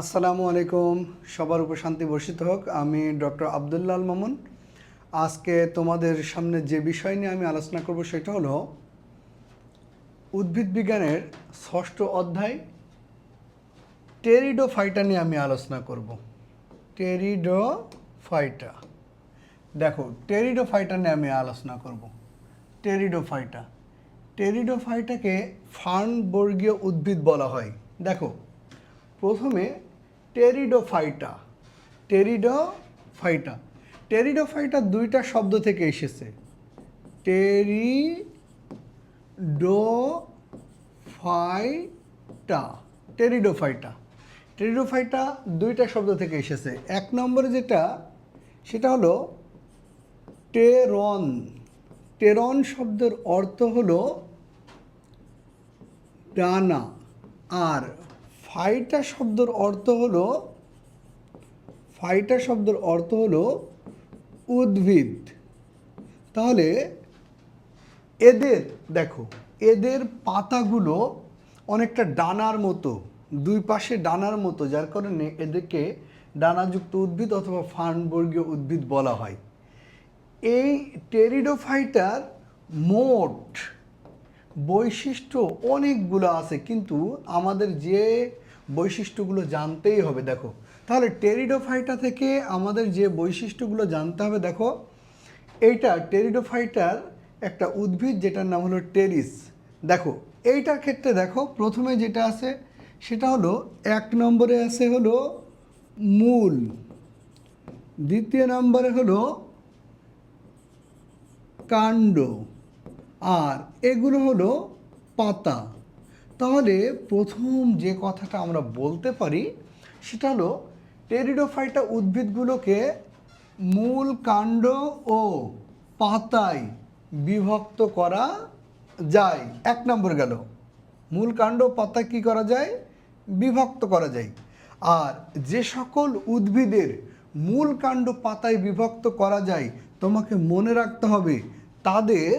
আসসালামু আলাইকুম। সবার উপর শান্তি বর্ষিত হোক। আমি ডক্টর আব্দুল্লাহ আল মামুন। আজকে তোমাদের সামনে যে বিষয় নিয়ে আমি আলোচনা করব সেটা হলো উদ্ভিদ বিজ্ঞানের ষষ্ঠ অধ্যায় টেরিডোফাইটা নিয়ে আমি আলোচনা করব। টেরিডোফাইটা, দেখো টেরিডোফাইটা নিয়ে আমি আলোচনা করব। টেরিডোফাইটাকে ফার্নবর্গীয় উদ্ভিদ বলা হয়। দেখো প্রথমে টেরিডোফাইটা টেরিডোফাইটা টেরিডোফাইটা দুইটা শব্দ থেকে এসেছে। টেরিডোফাইটা টেরিডোফাইটা দুইটা শব্দ থেকে এসেছে। এক নম্বরে যেটা সেটা হলো টেরন। টেরন শব্দের অর্থ হলো ডানা, আর ফাইটা শব্দের অর্থ হলো উদ্ভিদ। তাহলে এদের পাতাগুলো অনেকটা ডানার মতো, দুই পাশে ডানার মতো, যার কারণে এদেরকে ডানাযুক্ত উদ্ভিদ অথবা ফার্নবর্গীয় উদ্ভিদ বলা হয়। এই টেরিডোফাইটার মোট বৈশিষ্ট্য অনেকগুলো আছে, কিন্তু আমাদের যে বৈশিষ্ট্যগুলো জানতেই হবে। দেখো তাহলে টেরিডোফাইটা থেকে আমাদের যে বৈশিষ্ট্যগুলো জানতে হবে, দেখো এইটা টেরিডোফাইটার একটা উদ্ভিদ যেটার নাম হলো টেরিস। দেখো এইটার ক্ষেত্রে দেখো প্রথমে যেটা আছে সেটা হলো এক নম্বরে আছে হলো মূল, দ্বিতীয় নম্বরে হলো কাণ্ড, আর এগুলো হলো পাতা। তাহলে প্রথম যে কথাটা আমরা বলতে পারি সেটা হলো টেরিডোফাইটা উদ্ভিদগুলোকে মূল, কাণ্ড ও পাতায় বিভক্ত করা যায়। এক নম্বর গেল, মূল, কাণ্ড, পাতা কি করা যায়? বিভক্ত করা যায়। আর যে সকল উদ্ভিদের মূল, কাণ্ড, পাতায় বিভক্ত করা যায়, তোমাকে মনে রাখতে হবে তাদের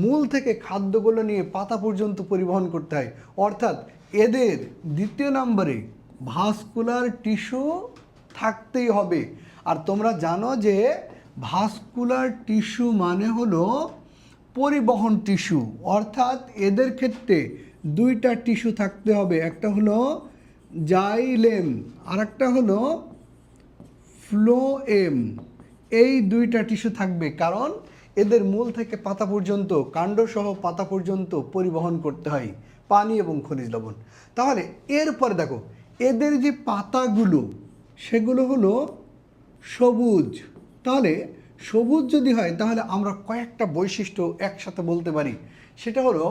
মূল থেকে খাদ্যগুলো নিয়ে পাতা পর্যন্ত পরিবহন করতে হয়। অর্থাৎ এদের দ্বিতীয় নম্বরে ভাস্কুলার টিস্যু থাকতেই হবে। আর তোমরা জানো যে ভাস্কুলার টিস্যু মানে হলো পরিবহন টিস্যু। অর্থাৎ এদের ক্ষেত্রে দুইটা টিস্যু থাকতে হবে, একটা হলো জাইলেম আর একটা হলো ফ্লোয়েম। এই দুইটা টিস্যু থাকবে, কারণ এদের মূল থেকে পাতা পর্যন্ত, কাণ্ডসহ পাতা পর্যন্ত পরিবহন করতে হয় পানি এবং খনিজ লবণ। তাহলে এরপরে দেখো এদের যে পাতাগুলো সেগুলো হলো সবুজ। তাহলে সবুজ যদি হয় তাহলে আমরা কয়েকটা বৈশিষ্ট্য একসাথে বলতে পারি। সেটা হলো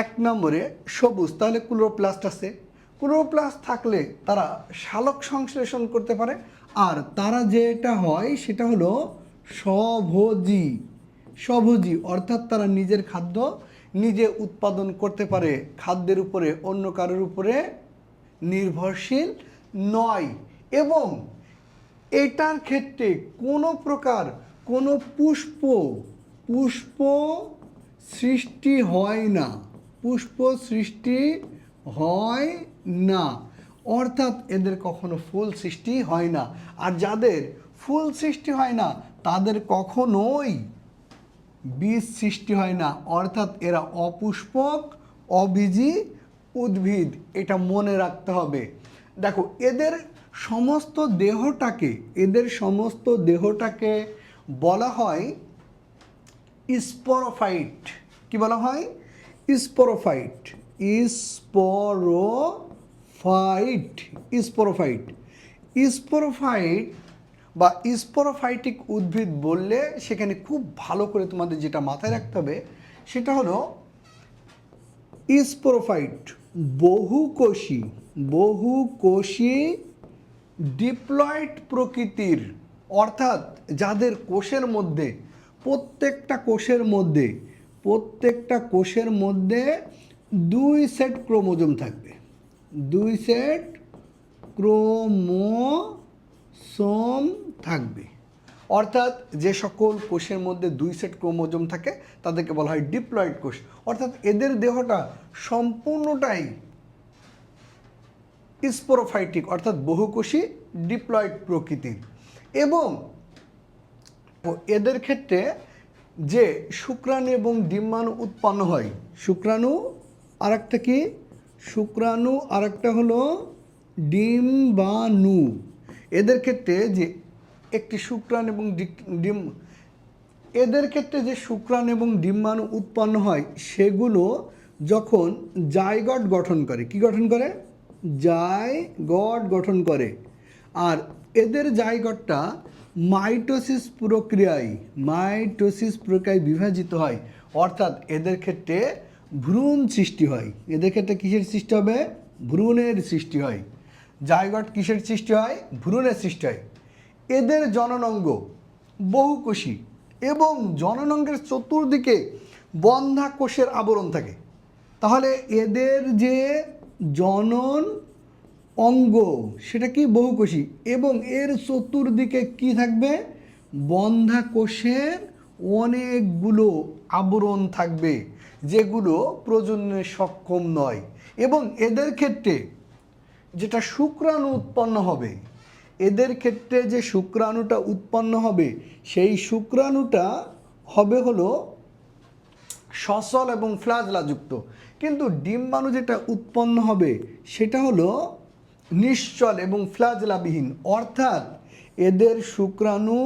এক নম্বরে সবুজ, তাহলে ক্লোরোপ্লাস্ট আছে। ক্লোরোপ্লাস্ট থাকলে তারা সালোক সংশ্লেষণ করতে পারে, আর তারা যেটা হয় সেটা হলো স্বভোজী, অর্থাৎ তারা নিজের খাদ্য নিজে উৎপাদন করতে পারে, খাদ্যের উপরে অন্য কারোর উপরে নির্ভরশীল নয়। এবং এটার ক্ষেত্রে কোনো প্রকার কোনো পুষ্প সৃষ্টি হয় না, অর্থাৎ এদের কখনো ফুল সৃষ্টি হয় না। আর যাদের ফুল সৃষ্টি হয় না তাদের কখনোই বীজ সৃষ্টি হয় না, অর্থাৎ এরা অপুষ্পক, অবীজী উদ্ভিদ। এটা মনে রাখতে হবে। দেখো এদের সমস্ত দেহটাকে বলা হয় স্পোরোফাইট। কি বলা হয়? স্পোরোফাইট বা স্পোরোফাইটিক উদ্ভিদ বললে সেখানে খুব ভালো করে তোমাদের যেটা মাথায় রাখতে হবে সেটা হলো স্পোরোফাইট বহুকোষী ডিপ্লয়েড প্রকৃতির, অর্থাৎ যাদের কোষের মধ্যে প্রত্যেকটা কোষের মধ্যে 2 সেট ক্রোমোজোম থাকবে। 2 সেট ক্রোমোসোম থাকবে। অর্থাৎ যে সকল কোষের মধ্যে 2 সেট ক্রোমোজোম থাকে তাদেরকে বলা হয় ডিপ্লয়েড কোষ। অর্থাৎ এদের দেহটা সম্পূর্ণটাই স্পোরোফাইটিক অর্থাৎ বহুকোষী ডিপ্লয়েড প্রকৃতির। এবং এদের ক্ষেত্রে যে শুক্রাণু এবং ডিম্বাণু উৎপন্ন হয়, শুক্রাণু আরেকটা কি, শুক্রাণু আরেকটা হলো ডিম্বাণু। এদের ক্ষেত্রে যে একটি শুক্রাণু এবং এদের ক্ষেত্রে যে শুক্রাণু এবং ডিম্বাণু উৎপন্ন হয় সেগুলো যখন জাইগট গঠন করে, কি গঠন করে, জাইগট গঠন করে। আর এদের জাইগটটা মাইটোসিস প্রক্রিয়ায় বিভাজিত হয়, অর্থাৎ এদের ক্ষেত্রে ভ্রূণ সৃষ্টি হয়। এদের ক্ষেত্রে কিসের সৃষ্টি হবে, ভ্রূণের সৃষ্টি হয়। জাইগট কিসের সৃষ্টি হয়, ভ্রূণের সৃষ্টি হয়। এদের জননাঙ্গ বহুকোষী এবং জননাঙ্গের চতুর্দিকে বন্ধা কোষের আবরণ থাকে। তাহলে এদের যে জনন অঙ্গ সেটা কি, বহুকোষী, এবং এর চতুর্দিকে কি থাকবে, বন্ধা কোষের অনেকগুলো আবরণ থাকবে যেগুলো প্রজননে সক্ষম নয়। এবং এদের ক্ষেত্রে যেটা শুক্রাণু উৎপন্ন হবে, এদের ক্ষেত্রে যে শুক্রাণুটা উৎপন্ন হবে সেই শুক্রাণুটা হবে হলো সচল এবং ফ্ল্যাজেলাযুক্ত, কিন্তু ডিম্বাণু যেটা উৎপন্ন হবে সেটা হলো নিশ্চল এবং ফ্ল্যাজেলাবিহীন। অর্থাৎ এদের শুক্রাণু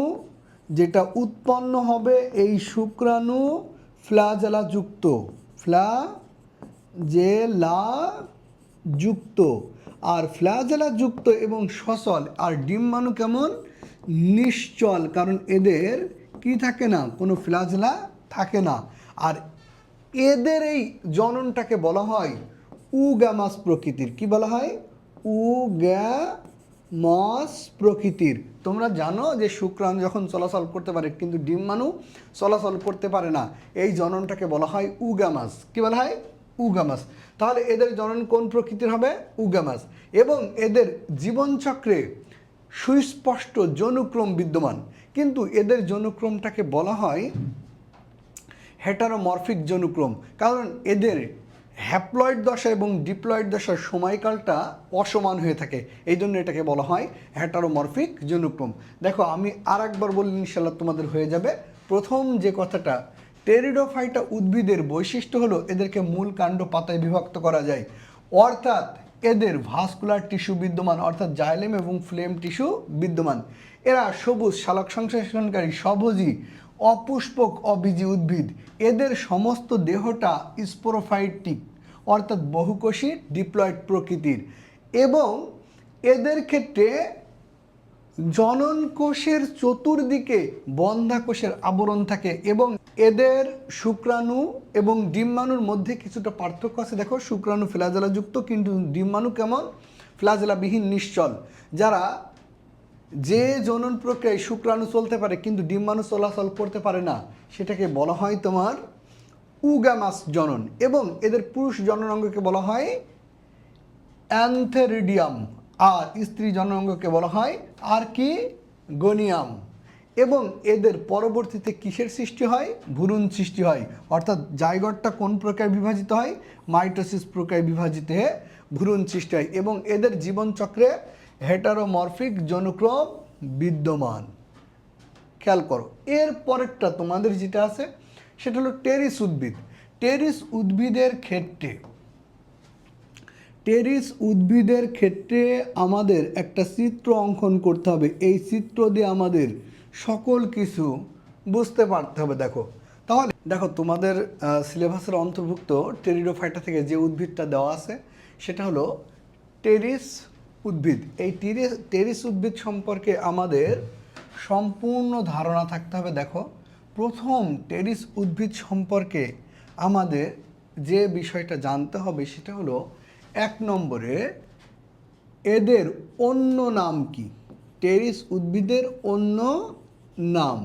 যেটা উৎপন্ন হবে এই শুক্রাণু ফ্ল্যাজেলাযুক্ত, ফ্ল্যাজেলাযুক্ত। আর ফ্ল্যাজেলাযুক্ত এবং সচল। আর ডিম্বাণু কেমন, নিশ্চল, কারণ এদের কি থাকে না, কোনো ফ্ল্যাজেলা থাকে না। আর এদের এই জননটাকে বলা হয় উগ্যামাস প্রকৃতির। কি বলা হয়, উগ্যামাস প্রকৃতির। তোমরা জানো যে শুক্রাণু যখন চলাচল করতে পারে কিন্তু ডিম্বাণু চলাচল করতে পারে না, এই জননটাকে বলা হয় উগ্যামাস। কি বলা হয়, উগ্যামাস। তাহলে এদের জনন কোন প্রকৃতির হবে, উগ্যামাস। এবং এদের জীবনচক্রে সুস্পষ্ট যৌনক্রম বিদ্যমান, কিন্তু এদের যৌনক্রমটাকে বলা হয় হেটারোমরফিক যৌনক্রম, কারণ এদের হ্যাপ্লয়েড দশা এবং ডিপ্লয়েড দশার সময়কালটা অসমান হয়ে থাকে, এই জন্য এটাকে বলা হয় হেটারোমরফিক যৌনক্রম। দেখো আমি আর একবার বললে ইনশাল্লাহ তোমাদের হয়ে যাবে। প্রথম যে কথাটা, টেরিডোফাইটা উদ্ভিদের বৈশিষ্ট্য হলো এদেরকে মূল কাণ্ড পাতায় বিভক্ত করা যায়, অর্থাৎ এদের ভাস্কুলার টিস্যু বিদ্যমান, অর্থাৎ জাইলেম এবং ফ্লেম টিস্যু বিদ্যমান। এরা সবুজ সালোক সংশ্লেষণকারী স্বভোজী অপুষ্পক অবীজী উদ্ভিদ। এদের সমস্ত দেহটা স্পোরোফাইটিক অর্থাৎ বহুকোষী ডিপ্লয়েড প্রকৃতির। এবং এদের ক্ষেত্রে জনন কোষের চতুর্দিকে বন্ধা কোষের আবরণ থাকে। এবং এদের শুক্রাণু এবং ডিম্বাণুর মধ্যে কিছুটা পার্থক্য আছে। দেখো শুক্রাণু ফ্ল্যাজেলাযুক্ত কিন্তু ডিম্বাণু কেমন, ফ্ল্যাজেলাবিহীন, নিশ্চল। যারা যে জনন প্রক্রিয়ায় শুক্রাণু চলতে পারে কিন্তু ডিম্বাণু চলাচল করতে পারে না সেটাকে বলা হয় তোমার উগ্যামাস জনন। এবং এদের পুরুষ জননাঙ্গকে বলা হয় অ্যান্থেরিডিয়াম, আর স্ত্রী জননাঙ্গকে বলা হয় আর্কিগোনিয়াম। এবং এদের পরবর্তীতে কিসের সৃষ্টি হয়, ভ্রূণ সৃষ্টি হয়। অর্থাৎ জাইগটটা কোন প্রকারে বিভাজিত হয়, মাইটোসিস প্রক্রিয়ায় বিভাজিত হয়ে ভ্রূণ সৃষ্টি হয়। এবং এদের জীবনচক্রে হেটারোমরফিক যৌনক্রম বিদ্যমান। খেয়াল করো, এর পরেরটা তোমাদের যেটা আছে সেটা হলো টেরিস উদ্ভিদ। টেরিস উদ্ভিদের ক্ষেত্রে আমাদের একটা চিত্র অঙ্কন করতে হবে। এই চিত্র দিয়ে আমাদের সকল কিছু বুঝতে পারতে হবে। তাহলে দেখো তোমাদের সিলেবাসের অন্তর্ভুক্ত টেরিডোফাইটা থেকে যে উদ্ভিদটা দেওয়া আছে সেটা হলো টেরিস উদ্ভিদ। এই টেরিস উদ্ভিদ সম্পর্কে আমাদের সম্পূর্ণ ধারণা থাকতে হবে। দেখো প্রথম টেরিস উদ্ভিদ সম্পর্কে আমাদের যে বিষয়টা জানতে হবে সেটা হলো 1 নম্বরে এদের অন্য নাম কি, টেরিস উদ্ভিদের অন্য নাম।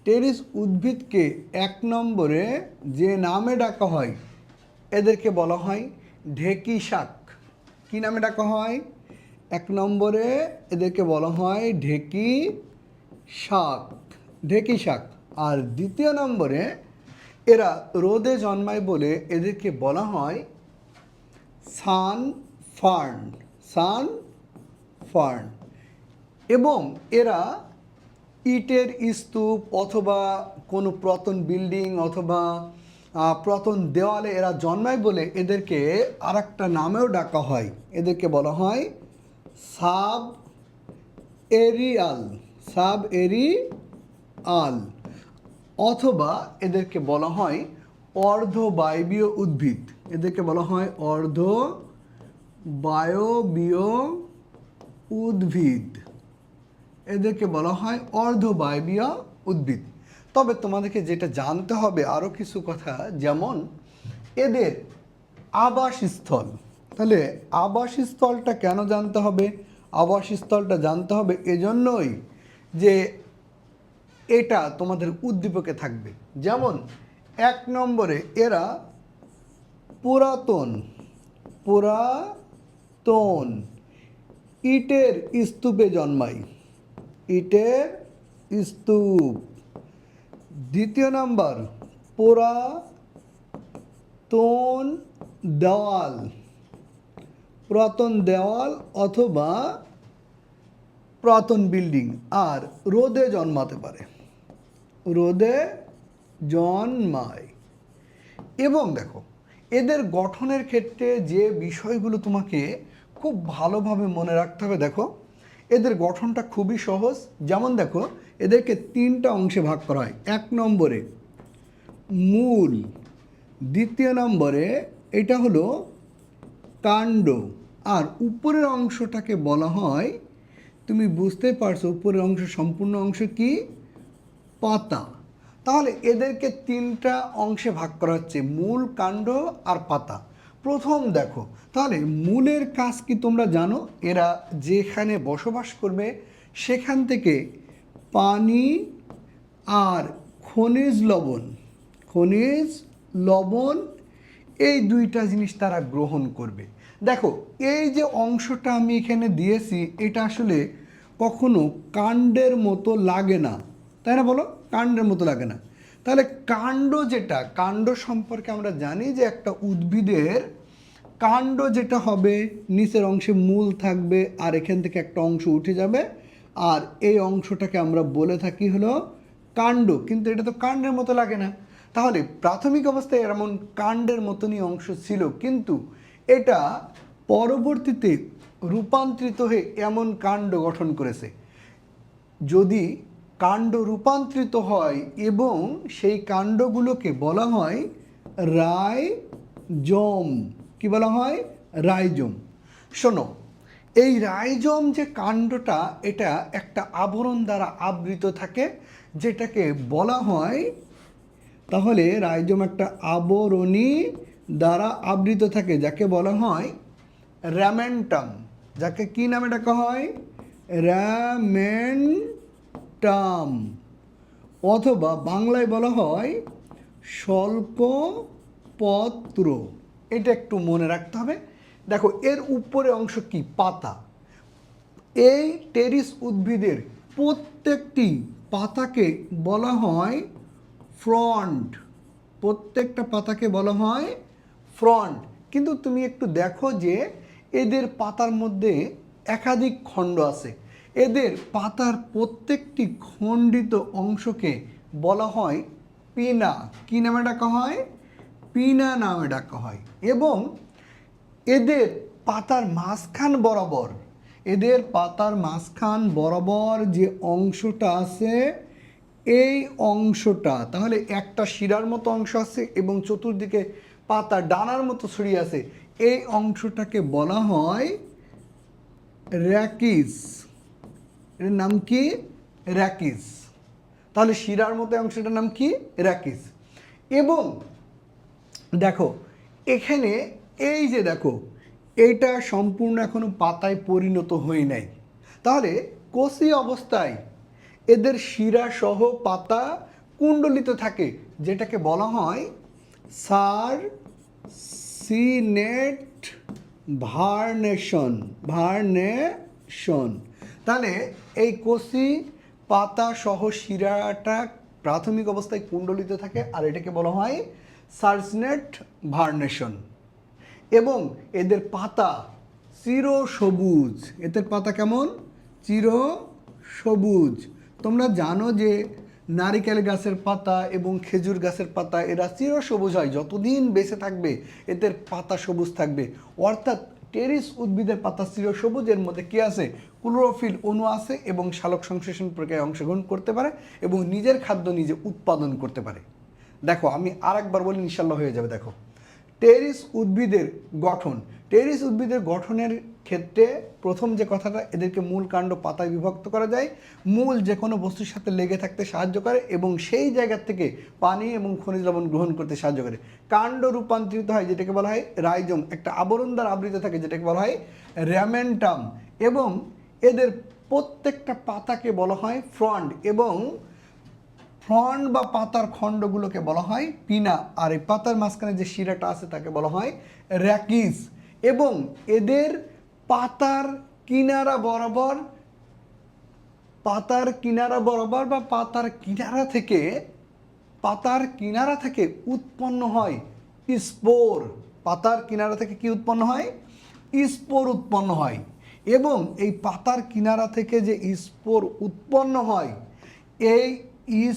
টেরিস উদ্ভিদকে 1 নম্বরে যে নামে ডাকা হয় এদেরকে বলা হয় ঢেঁকি শাক। কী নামে ডাকা হয়, 1 নম্বরে এদেরকে বলা হয় ঢেঁকি শাক। আর 2য় নম্বরে এরা রোদে জন্মায় বলে এদেরকে বলা হয় সান ফার্ন। এবং এরা ইটের স্তূপ অথবা কোনো পুরাতন বিল্ডিং অথবা পুরাতন দেওয়ালে এরা জন্মায় বলে এদেরকে আর একটা নামেও ডাকা হয়। এদেরকে বলা হয় সাব এরিয়াল, সাব এরিয়াল, অথবা এদেরকে বলা হয় অর্ধবায়বীয় উদ্ভিদ। এদেরকে বলা হয় অর্ধবায়বীয় উদ্ভিদ। এদেরকে বলা হয় অর্ধবায়বীয় উদ্ভিদ। তবে তোমাদেরকে যেটা জানতে হবে আরও কিছু কথা, যেমন এদের আবাসস্থল। তাহলে আবাসস্থলটা কেন জানতে হবে? আবাসস্থলটা জানতে হবে এজন্যই যে এটা তোমাদের উদ্দীপকে থাকবে। যেমন 1 নম্বরে এরা পুরাতন পুরাতন ইটের স্তূপে জন্মায়, ইটের স্তূপ। 2 নম্বর পুরাতন দেওয়াল, পুরাতন দেওয়াল অথবা পুরাতন বিল্ডিং। আর রোদে জন্মাতে পারে, রোদে জন্মায়। এবং দেখো এদের গঠনের ক্ষেত্রে যে বিষয়গুলো তোমাকে খুব ভালোভাবে মনে রাখতে হবে, দেখো এদের গঠনটা খুবই সহজ। যেমন দেখো এদেরকে 3টা অংশে ভাগ করা হয়। 1 নম্বরে মূল, 2 নম্বরে এটা হলো কাণ্ড, আর উপরের অংশটাকে বলা হয়, তুমি বুঝতে পারছো উপরের অংশ, সম্পূর্ণ অংশ কি? পাতা। তাহলে এদেরকে 3টা অংশে ভাগ করা হচ্ছে, মূল, কাণ্ড আর পাতা। প্রথম দেখো, তাহলে মূলের কাজ কি তোমরা জানো? এরা যেখানে বসবাস করবে সেখান থেকে পানি আর খনিজ লবণ, খনিজ লবণ এই 2টা জিনিস তারা গ্রহণ করবে। দেখো এই যে অংশটা আমি এখানে দিয়েছি এটা আসলে কখনো কাণ্ডের মতো লাগে না, তাই না? বলো, কাণ্ডের মতো লাগে না। তাহলে কাণ্ড যেটা, কাণ্ড সম্পর্কে আমরা জানি যে একটা উদ্ভিদের কাণ্ড যেটা হবে, নিচের অংশে মূল থাকবে আর এখান থেকে একটা অংশ উঠে যাবে, আর এই অংশটাকে আমরা বলে থাকি হলো কাণ্ড। কিন্তু এটা তো কাণ্ডের মতো লাগে না। তাহলে প্রাথমিক অবস্থায় এমন কাণ্ডের মতনই অংশ ছিল, কিন্তু এটা পরবর্তীতে রূপান্তরিত হয়ে এমন কাণ্ড গঠন করেছে। যদি কাণ্ড রূপান্তরিত হয় এবং সেই কাণ্ডগুলোকে বলা হয় রাইজোম। কি বলা হয়? রাইজোম। শোনো, এই রাইজোম যে কাণ্ডটা, এটা একটা আবরণ দ্বারা আবৃত থাকে, যেটাকে বলা হয়, তাহলে রাইজোম একটা আবরণী দ্বারা আবৃত থাকে যাকে বলা হয় র্যামেন্টাম। যাকে কি নামে ডাকা হয়? র্যামেন্টাম, অথবা বাংলায় বলা হয় শল্কপত্র। এটা একটু মনে রাখতে হবে। দেখো এর উপরে অংশ কি? পাতা। এই টেরিস উদ্ভিদের প্রত্যেকটি পাতাকে বলা হয় ফ্রন্ট, প্রত্যেকটা পাতাকে বলা হয় ফ্রন্ট। কিন্তু তুমি একটু দেখো যে এদের পাতার মধ্যে একাধিক খণ্ড আছে। এদের পাতার প্রত্যেকটি খণ্ডিত অংশকে বলা হয় পিনা। কি নামে ডাকা হয়? পিনা নামে ডাকা হয়। এবং এদের পাতার মাঝখান বরাবর, এদের পাতার মাঝখান বরাবর যে অংশটা আছে, এই অংশটা, তাহলে একটা শিরার মতো অংশ আছে এবং চতুর্দিকে পাতা ডানার মতো ছড়িয়ে আছে, এই অংশটাকে বলা হয় র্যাকিস। এর নাম কি? র্যাকিস। তাহলে শিরার মতো অংশটার নাম কি? র্যাকিস। এবং দেখো এখানে এই যে দেখো, এইটা সম্পূর্ণ এখনো পাতায় পরিণত হয়ে নাই। তাহলে কচি অবস্থায় এদের শিরা সহ পাতা কুণ্ডলিত থাকে, যেটাকে বলা হয় সারসিনেট ভার্নেশন। ভার্নেশন। তাহলে এই কচি পাতা সহ শিরাটা প্রাথমিক অবস্থায় কুণ্ডলিত থাকে, আর এটাকে বলা হয় সারসিনেট ভার্নেশন। এবং এদের পাতা চির সবুজ। এদের পাতা কেমন? চির সবুজ। তোমরা জানো যে নারিকেল গাছের পাতা এবং খেজুর গাছের পাতা এরা চির সবুজ হয়, যতদিন বেঁচে থাকবে এদের পাতা সবুজ থাকবে। অর্থাৎ টেরিস উদ্ভিদের পাতা চির সবুজ। এর মধ্যে কী আছে? ক্লোরোফিল অণু আছে এবং সালোক সংশ্লেষণ প্রক্রিয়ায় অংশগ্রহণ করতে পারে এবং নিজের খাদ্য নিজে উৎপাদন করতে পারে। দেখো আমি আরেকবার বলি, ইনশাল্লাহ হয়ে যাবে। দেখো টেরিস উদ্ভিদের গঠন। টেরিস উদ্ভিদের গঠনের ক্ষেত্রে প্রথম যে কথাটা, এদেরকে মূল কাণ্ড পাতায় বিভক্ত করা যায়। মূল যে কোনো বস্তুর সাথে লেগে থাকতে সাহায্য করে এবং সেই জায়গা থেকে পানি এবং খনিজ লবণ গ্রহণ করতে সাহায্য করে। কাণ্ড রূপান্তরিত হয় যেটাকে বলা হয় রাইজোম, একটা আবরণ দ্বারা আবৃত থাকে যেটাকে বলা হয় র্যামেন্টাম, এবং এদের প্রত্যেকটা পাতাকে বলা হয় ফ্রন্ট, এবং ফ্রন্ট বা পাতার খণ্ডগুলোকে বলা হয় পিনা, আর এই পাতার মাঝখানে যে শিরাটা আছে তাকে বলা হয় র্যাকিস। এবং এদের পাতার কিনারা বরাবর বা পাতার কিনারা থেকে উৎপন্ন হয় স্পোর। পাতার কিনারা থেকে কি উৎপন্ন হয়? স্পোর উৎপন্ন হয়। এবং এই পাতার কিনারা থেকে যে স্পোর উৎপন্ন হয়, এই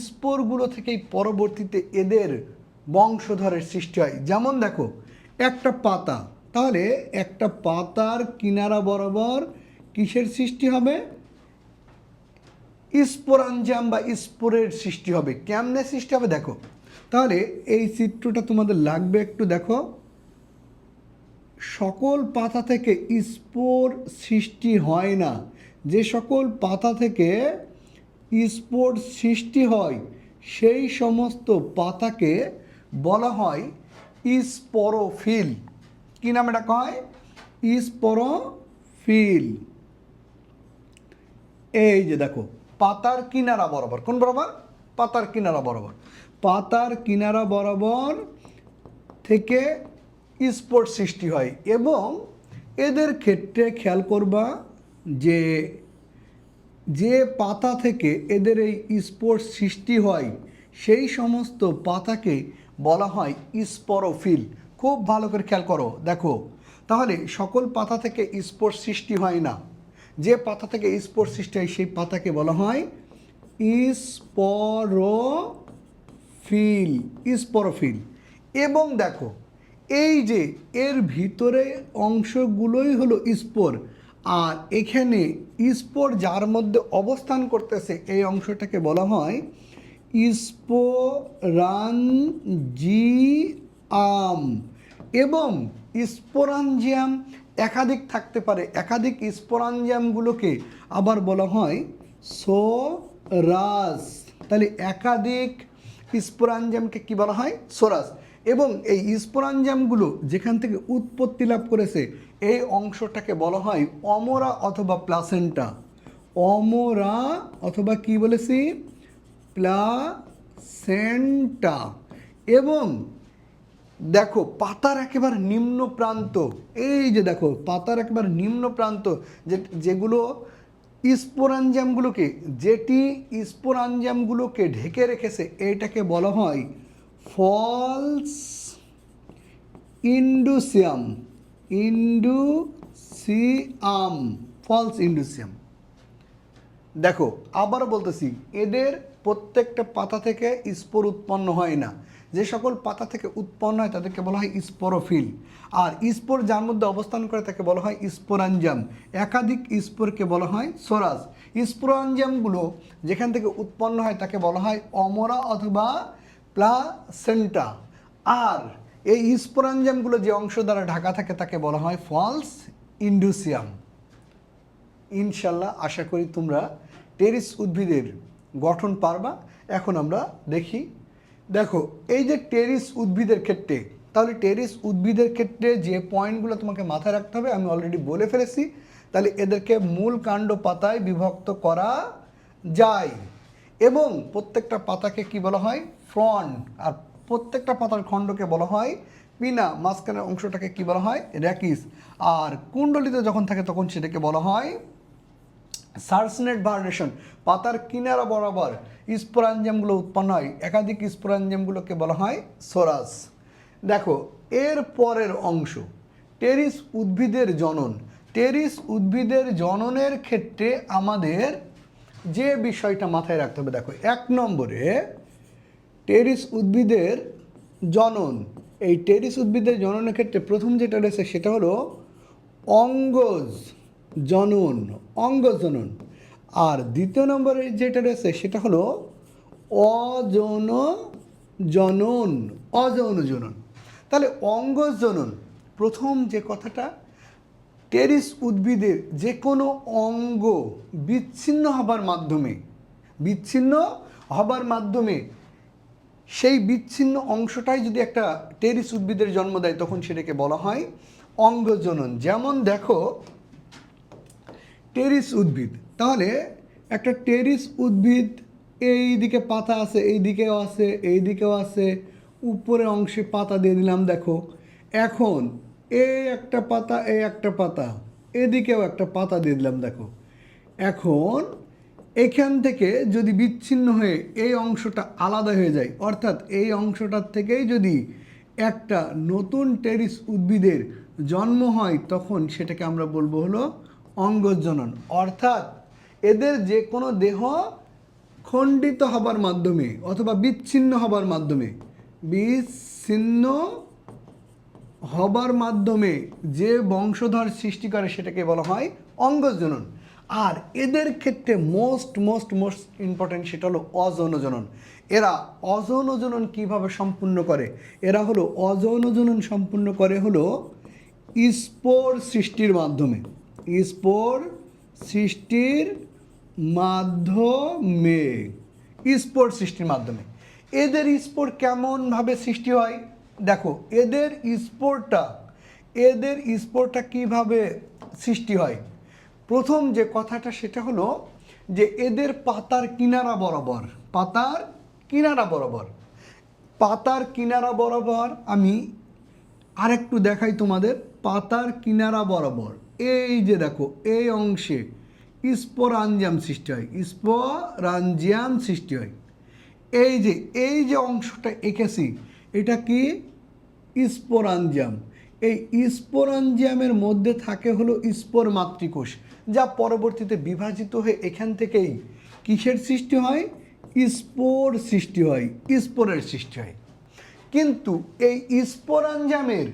স্পোরগুলো থেকেই পরবর্তীতে এদের বংশধরের সৃষ্টি হয়। যেমন দেখো একটা পাতা, তাহলে একটা পাতার কিনারা বরাবর কিসের সৃষ্টি হবে? স্পোরাঞ্জাম বা স্পোরের সৃষ্টি হবে। কেমনে সৃষ্টি হবে দেখো, তাহলে এই চিত্রটা তোমাদের লাগবে একটু দেখো। সকল পাতা থেকে স্পোর সৃষ্টি হয় না। যে সকল পাতা থেকে স্পোর সৃষ্টি হয় সেই সমস্ত পাতাকে বলা হয় স্পোরোফিল। কি নাম এটা কয়? স্পোরোফিল। এই যে দেখো পাতার কিনারা বরাবর, কোন বরাবর? পাতার কিনারা বরাবর। পাতার কিনারা বরাবর থেকে স্পোর সৃষ্টি হয় এবং এদের ক্ষেত্রে খেয়াল করবা যে যে পাতা থেকে এদের এই স্পোর সৃষ্টি হয় সেই সমস্ত পাতাকে বলা হয় স্পোরোফিল। খুব ভালো করে খেয়াল করো দেখো, তাহলে সকল পাতা থেকে স্পোর সৃষ্টি হয় না। যে পাতা থেকে স্পোর সৃষ্টি হয় সেই পাতাকে বলা হয় স্পোরোফিল। এবং দেখো এই যে এর ভিতরে অংশগুলোই হলো স্পোর, আর এখানে স্পোর যার মধ্যে অবস্থান করতেছে এই অংশটাকে বলা হয় স্পোরাঞ্জিয়াম। এবং স্পোরাঞ্জিয়াম একাধিক থাকতে পারে। একাধিক স্পোরাঞ্জিয়ামগুলোকে আবার বলা হয় সোরাস। তাহলে একাধিক স্পোরাঞ্জিয়ামকে কি বলা হয়? সোরাস। এবং এই স্পোরাঞ্জিয়ামগুলো যেখান থেকে উৎপত্তি লাভ করেছে এই অংশটাকে বলা হয় অমরা অথবা প্লাসেন্টা। অমরা অথবা কি বলেছি? প্লাসেন্টা। এবং দেখো পাতার একেবারে নিম্ন প্রান্ত, এই যে দেখো পাতার একেবারে নিম্ন প্রান্ত যেগুলো স্পোরাঞ্জিয়ামগুলোকে ঢেকে রেখেছে এটাকে বলা হয় ফলস ইন্ডুসিয়াম। ফলস ইন্ডুসিয়াম। দেখো আবারও বলতেছি, এদের প্রত্যেকটা পাতা থেকে স্পোর উৎপন্ন হয় না। যে সকল পাতা থেকে উৎপন্ন হয় তাদেরকে বলা হয় স্পোরোফিল। আর স্পোর যার মধ্যে অবস্থান করে তাকে বলা হয় স্পোরাঞ্জিয়াম। একাধিক স্পোরকে বলা হয় সোরাস। স্পোরাঞ্জিয়ামগুলো যেখান থেকে উৎপন্ন হয় তাকে বলা হয় অমরা অথবা প্লাসেন্টা। আর এই স্পোরাঞ্জিয়ামগুলো যে অংশ দ্বারা ঢাকা থাকে তাকে বলা হয় ফলস ইন্ডুসিয়াম। ইনশাল্লাহ আশা করি তোমরা টেরিস উদ্ভিদের গঠন পারবা। এখন আমরা দেখো এই যে টেরিস উদ্ভিদের ক্ষেত্রে, তাহলে টেরিস উদ্ভিদের ক্ষেত্রে যে পয়েন্টগুলো তোমাকে মাথায় রাখতে হবে আমি অলরেডি বলে ফেলেছি। তাহলে এদেরকে মূল কাণ্ড পাতায় বিভক্ত করা যায় এবং প্রত্যেকটা পাতাকে কি বলা হয়? ফ্রন্ট। আর প্রত্যেকটা পাতার খণ্ডকে বলা হয় পিনা। মাঝখানের অংশটাকে কি বলা হয়? র্যাকিস। আর কুণ্ডলিতে যখন থাকে তখন সেটাকে বলা হয় সার্সনেট ভার্নেশন। পাতার কিনারা বরাবর স্পোরাঞ্জিয়ামগুলো উৎপন্ন হয়, একাধিক স্পোরাঞ্জিয়ামগুলোকে বলা হয় সোরাস। দেখো এর পরের অংশ টেরিস উদ্ভিদের জনন। টেরিস উদ্ভিদের জননের ক্ষেত্রে আমাদের যে বিষয়টা মাথায় রাখতে হবে, দেখো 1 নম্বরে টেরিস উদ্ভিদের জনন, এই টেরিস উদ্ভিদের জননের ক্ষেত্রে প্রথম যেটা রয়েছে সেটা হলো অঙ্গজ জনন, অঙ্গজ জনন। আর দ্বিতীয় নম্বরে যেটা রয়েছে সেটা হলো অযৌন জনন, অযৌন জনন। তাহলে অঙ্গজ জনন, প্রথম যে কথাটা, টেরিস উদ্ভিদের যে কোনো অঙ্গ বিচ্ছিন্ন হবার মাধ্যমে সেই বিচ্ছিন্ন অংশটাই যদি একটা টেরিস উদ্ভিদের জন্ম দেয় তখন সেটাকে বলা হয় অঙ্গজনন। যেমন দেখো টেরিস উদ্ভিদ, তাহলে একটা টেরিস উদ্ভিদ এই দিকে পাতা আছে, এই দিকেও আছে, এই দিকেও আছে, উপরের অংশে পাতা দিয়ে দিলাম। দেখো এখন এই একটা পাতা, এই একটা পাতা, এদিকেও একটা পাতা দিয়ে দিলাম। দেখো এখন এখান থেকে যদি বিচ্ছিন্ন হয়ে এই অংশটা আলাদা হয়ে যায়, অর্থাৎ এই অংশটার থেকেই যদি একটা নতুন টেরিস উদ্ভিদের জন্ম হয়, তখন সেটাকে আমরা বলবো হলো অঙ্গজনন। অর্থাৎ এদের যে কোনো দেহ খণ্ডিত হবার মাধ্যমে অথবা বিচ্ছিন্ন হবার মাধ্যমে যে বংশধর সৃষ্টি করে সেটাকে বলা হয় অঙ্গজনন। আর এদের ক্ষেত্রে মোস্ট ইম্পর্টেন্ট সেটা হলো অযৌন জনন। এরা অযৌন জনন কীভাবে সম্পূর্ণ করে? এরা হলো অযৌন জনন সম্পূর্ণ করে হলো স্পোর সৃষ্টির মাধ্যমে, স্পোর সৃষ্টির মাধ্যমে। এদের স্পোর কেমনভাবে সৃষ্টি হয়? দেখো এদের স্পোরটা কিভাবে সৃষ্টি হয়? প্রথম যে কথাটা সেটা হলো যে এদের পাতার কিনারা বরাবর আমি আরেকটু দেখাই তোমাদের। পাতার কিনারা বরাবর এই যে দেখো এই অংশে স্পোরাঞ্জিয়াম সৃষ্টি হয়। এই যে অংশটা এঁকেছি এটা কি? স্পোরাঞ্জিয়াম। এই স্পোরাঞ্জিয়ামের মধ্যে থাকে হলো স্পোর মাতৃকোষ, যা পরবর্তীতে বিভাজিত হয়ে এখান থেকেই কিসের সৃষ্টি হয়? স্পোরের সৃষ্টি হয়। কিন্তু এই স্পোরাঞ্জিয়ামের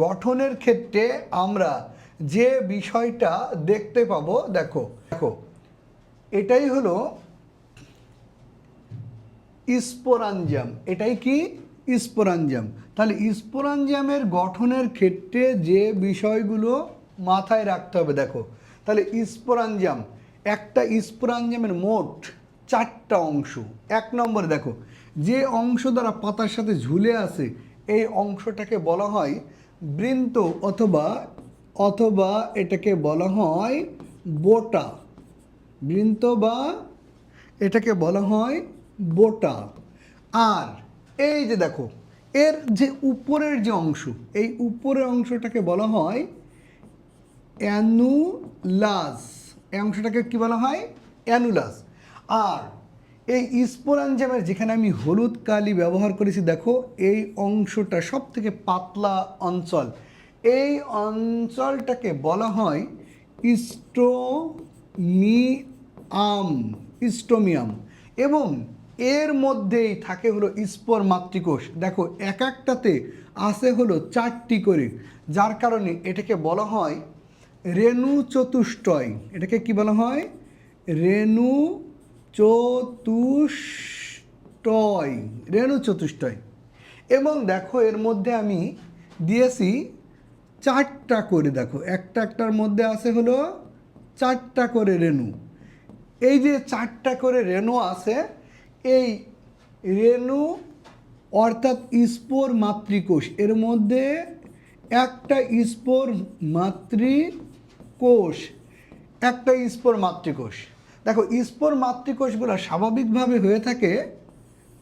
গঠনের ক্ষেত্রে আমরা যে বিষয়টা দেখতে পাবো, দেখো এটাই হলো স্পোরাঞ্জিয়াম। এটাই কি? স্পোরাঞ্জিয়াম। তাহলে স্পোরাঞ্জিয়ামের গঠনের ক্ষেত্রে যে বিষয়গুলো মাথায় রাখতে হবে, দেখো তাহলে একটা স্পোরাঞ্জিয়ামের মোট 4টা অংশ। 1 নম্বরে দেখো যে অংশ দ্বারা পাতার সাথে ঝুলে আছে এই অংশটাকে বলা হয় বৃন্ত অথবা এটাকে বলা হয় বোটা। এটাকে বলা হয় বোটা। আর এই যে দেখো এর যে উপরের যে অংশ, এই উপরের অংশটাকে বলা হয় অ্যানুলাস। এই অংশটাকে কি বলা হয়? অ্যানুলাস। আর এই স্পোরাঞ্জিয়ামের যেখানে আমি হলুদ কালি ব্যবহার করেছি, দেখো এই অংশটা সব থেকে পাতলা অঞ্চল, এই অঞ্চলটাকে বলা হয় স্টোমিয়াম। এবং এর মধ্যেই থাকে হলো স্পোর মাতৃকোষ। দেখো এক একটাতে আছে হলো 4টি করে, যার কারণে এটাকে বলা হয় রেণু চতুষ্টয়। এটাকে কি বলা হয়? রেণু চতুষ্টয়। এবং দেখো এর মধ্যে আমি দিয়েছি 4টা করে। দেখো একটার মধ্যে আছে হলো 4টা করে রেণু। এই যে 4টা করে রেণু আছে, এই রেণু অর্থাৎ স্পোর মাতৃকোষ, এর মধ্যে একটা স্পোর মাতৃকোষ। দেখো স্পোর মাতৃকোষগুলো স্বাভাবিকভাবে হয়ে থাকে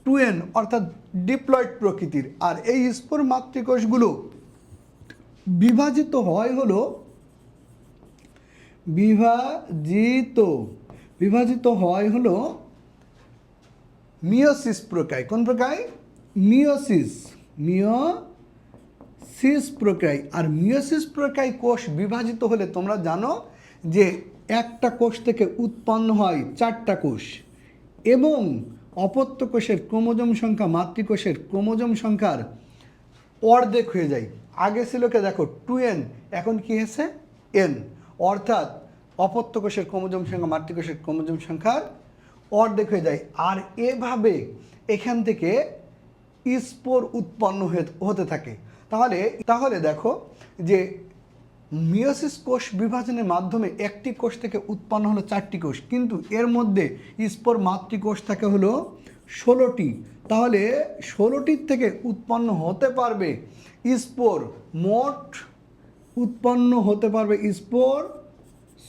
2n অর্থাৎ ডিপ্লয়েড প্রকৃতির। আর এই স্পোর মাতৃকোষগুলো বিভাজিত হয় হলো মিওসিস প্রক্রিয়ায়। কোন প্রক্রিয়ায়? মিওসিস সিস প্রক্রিয়ায়। আর মিয়োসিস প্রক্রিয়ায় কোষ বিভাজিত হলে তোমরা জানো যে একটা কোষ থেকে উৎপন্ন হয় 4টা কোষ, এবং অপত্য কোষের ক্রোমোজোম সংখ্যা মাতৃকোষের ক্রোমোজোম সংখ্যার অর্ধেক হয়ে যায়। আগে ছিল কে দেখো 2n, এখন কি হয়েছে n, অর্থাৎ অপত্য কোষের ক্রোমোজোম সংখ্যা মাতৃকোষের ক্রোমোজোম সংখ্যার অর্ধেক হয়ে যায়। আর এভাবে এখান থেকে স্পোর উৎপন্ন হতে থাকে। তাহলে দেখো যে মিয়োসিস কোষ বিভাজনের মাধ্যমে একটি কোষ থেকে উৎপন্ন হলো 4টি কোষ, কিন্তু এর মধ্যে স্পোর মাতৃকোষ থাকে হলো 16টি। তাহলে 16টির থেকে উৎপন্ন হতে পারবে স্পোর, মোট উৎপন্ন হতে পারবে স্পোর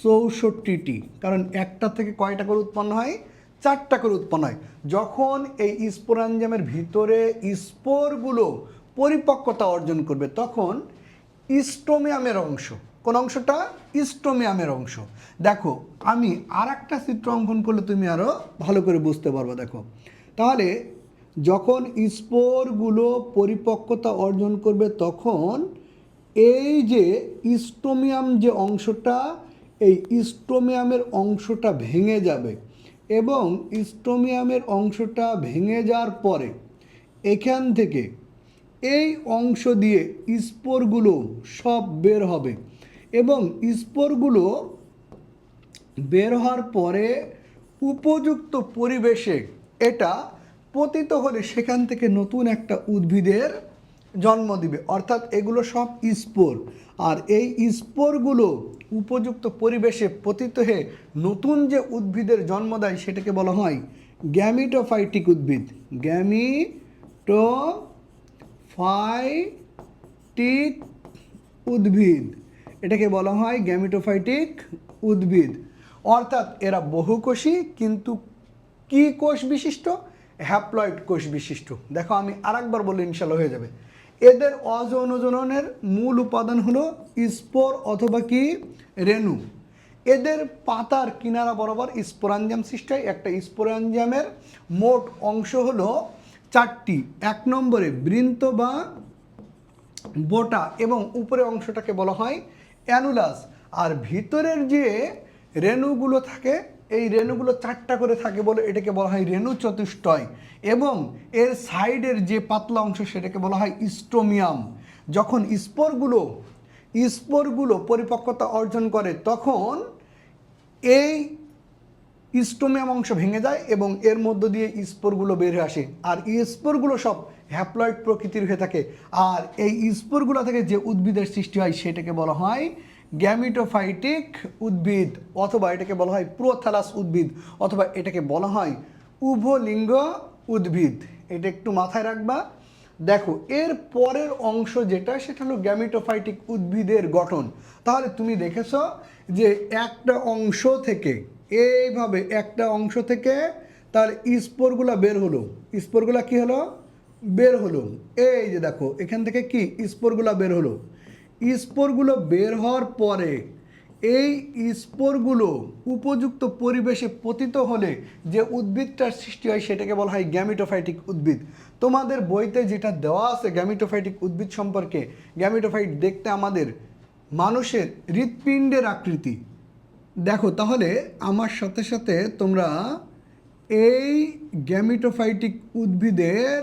64টি, কারণ একটা থেকে কয়টা করে উৎপন্ন হয়, 4টা করে উৎপন্ন হয়। যখন এই স্পোরাঞ্জামের ভিতরে স্পোরগুলো পরিপক্কতা অর্জন করবে তখন স্টোমিয়ামের অংশ, কোন অংশটা, স্টোমিয়ামের অংশ। দেখো আমি আর একটা চিত্র অঙ্কন করলে তুমি আরও ভালো করে বুঝতে পারবে। দেখো তাহলে যখন স্পোরগুলো পরিপক্কতা অর্জন করবে তখন এই যে স্টোমিয়াম যে অংশটা, এই স্টোমিয়ামের অংশটা ভেঙে যাবে, এবং স্টোমিয়ামের অংশটা ভেঙে যাওয়ার পরে এখান থেকে এই অংশ দিয়ে স্পোরগুলো সব বের হবে, এবং স্পোরগুলো বের হওয়ার পরে উপযুক্ত পরিবেশে এটা পতিত হলে সেখান থেকে নতুন একটা উদ্ভিদের জন্ম দিবে, অর্থাৎ এগুলো সব স্পোর। আর এই স্পোরগুলো উপযুক্ত পরিবেশে পতিত হয়ে নতুন যে উদ্ভিদের জন্ম দেয় সেটাকে বলা হয় গ্যামিটোফাইটিক উদ্ভিদ। গ্যামিটোফাইটিক উদ্ভিদ, এটাকে বলা হয় গ্যামিটোফাইটিক উদ্ভিদ। অর্থাৎ এরা বহুকোষী, কিন্তু কি কোষ বিশিষ্ট, হ্যাপ্লয়েড কোষ বিশিষ্ট। দেখো আমি আরেকবার বলে ইনশাল্লাহ হয়ে যাবে। এদের অযৌনজননের মূল উপাদান হলো স্পোর অথবা কি রেণু। এদের পাতার কিনারা বরাবর স্পোরাঞ্জাম সৃষ্টি হয়। একটা স্পোরাঞ্জামের মোট অংশ হলো 4টি। 1 নম্বরে বৃন্ত বা বোটা, এবং উপরের অংশটাকে বলা হয় অ্যানুলাস। আর ভিতরের যে রেণুগুলো থাকে, এই রেণুগুলো 4টা করে থাকে বলে এটাকে বলা হয় রেণু চতুষ্টয়, এবং এর সাইডের যে পাতলা অংশ সেটাকে বলা হয় স্টোমিয়াম। যখন স্পোরগুলো পরিপক্কতা অর্জন করে তখন এই স্টোমিয়াম অংশ ভেঙে যায় এবং এর মধ্য দিয়ে স্পোরগুলো বের হয়ে আসে। আর স্পোরগুলো সব হ্যাপ্লয়েড প্রকৃতির হয়ে থাকে। আর এই স্পোরগুলো থেকে যে উদ্ভিদের সৃষ্টি হয় সেটাকে বলা হয় গ্যামিটোফাইটিক উদ্ভিদ, অথবা এটাকে বলা হয় প্রোথ্যালাস উদ্ভিদ, অথবা এটাকে বলা হয় উভলিঙ্গ উদ্ভিদ। এটা একটু মাথায় রাখবা। দেখো এর পরের অংশ যেটা, সেটা হলো গ্যামিটোফাইটিক উদ্ভিদের গঠন। তাহলে তুমি দেখেছো যে একটা অংশ থেকে, এইভাবে একটা অংশ থেকে তার স্পোরগুলো বের হলো। স্পোরগুলো কি হলো, বের হলো। এই যে দেখো এখান থেকে কি স্পোরগুলো বের হলো। স্পোরগুলো বের হওয়ার পরে এই স্পোরগুলো উপযুক্ত পরিবেশে পতিত হলে যে উদ্ভিদটার সৃষ্টি হয় সেটাকে বলা হয় গ্যামিটোফাইটিক উদ্ভিদ। তোমাদের বইতে যেটা দেওয়া আছে গ্যামিটোফাইটিক উদ্ভিদ সম্পর্কে, গ্যামিটোফাইট দেখতে আমাদের মানুষের হৃৎপিণ্ডের আকৃতি। দেখো তাহলে আমার সাথে সাথে তোমরা এই গ্যামিটোফাইটিক উদ্ভিদের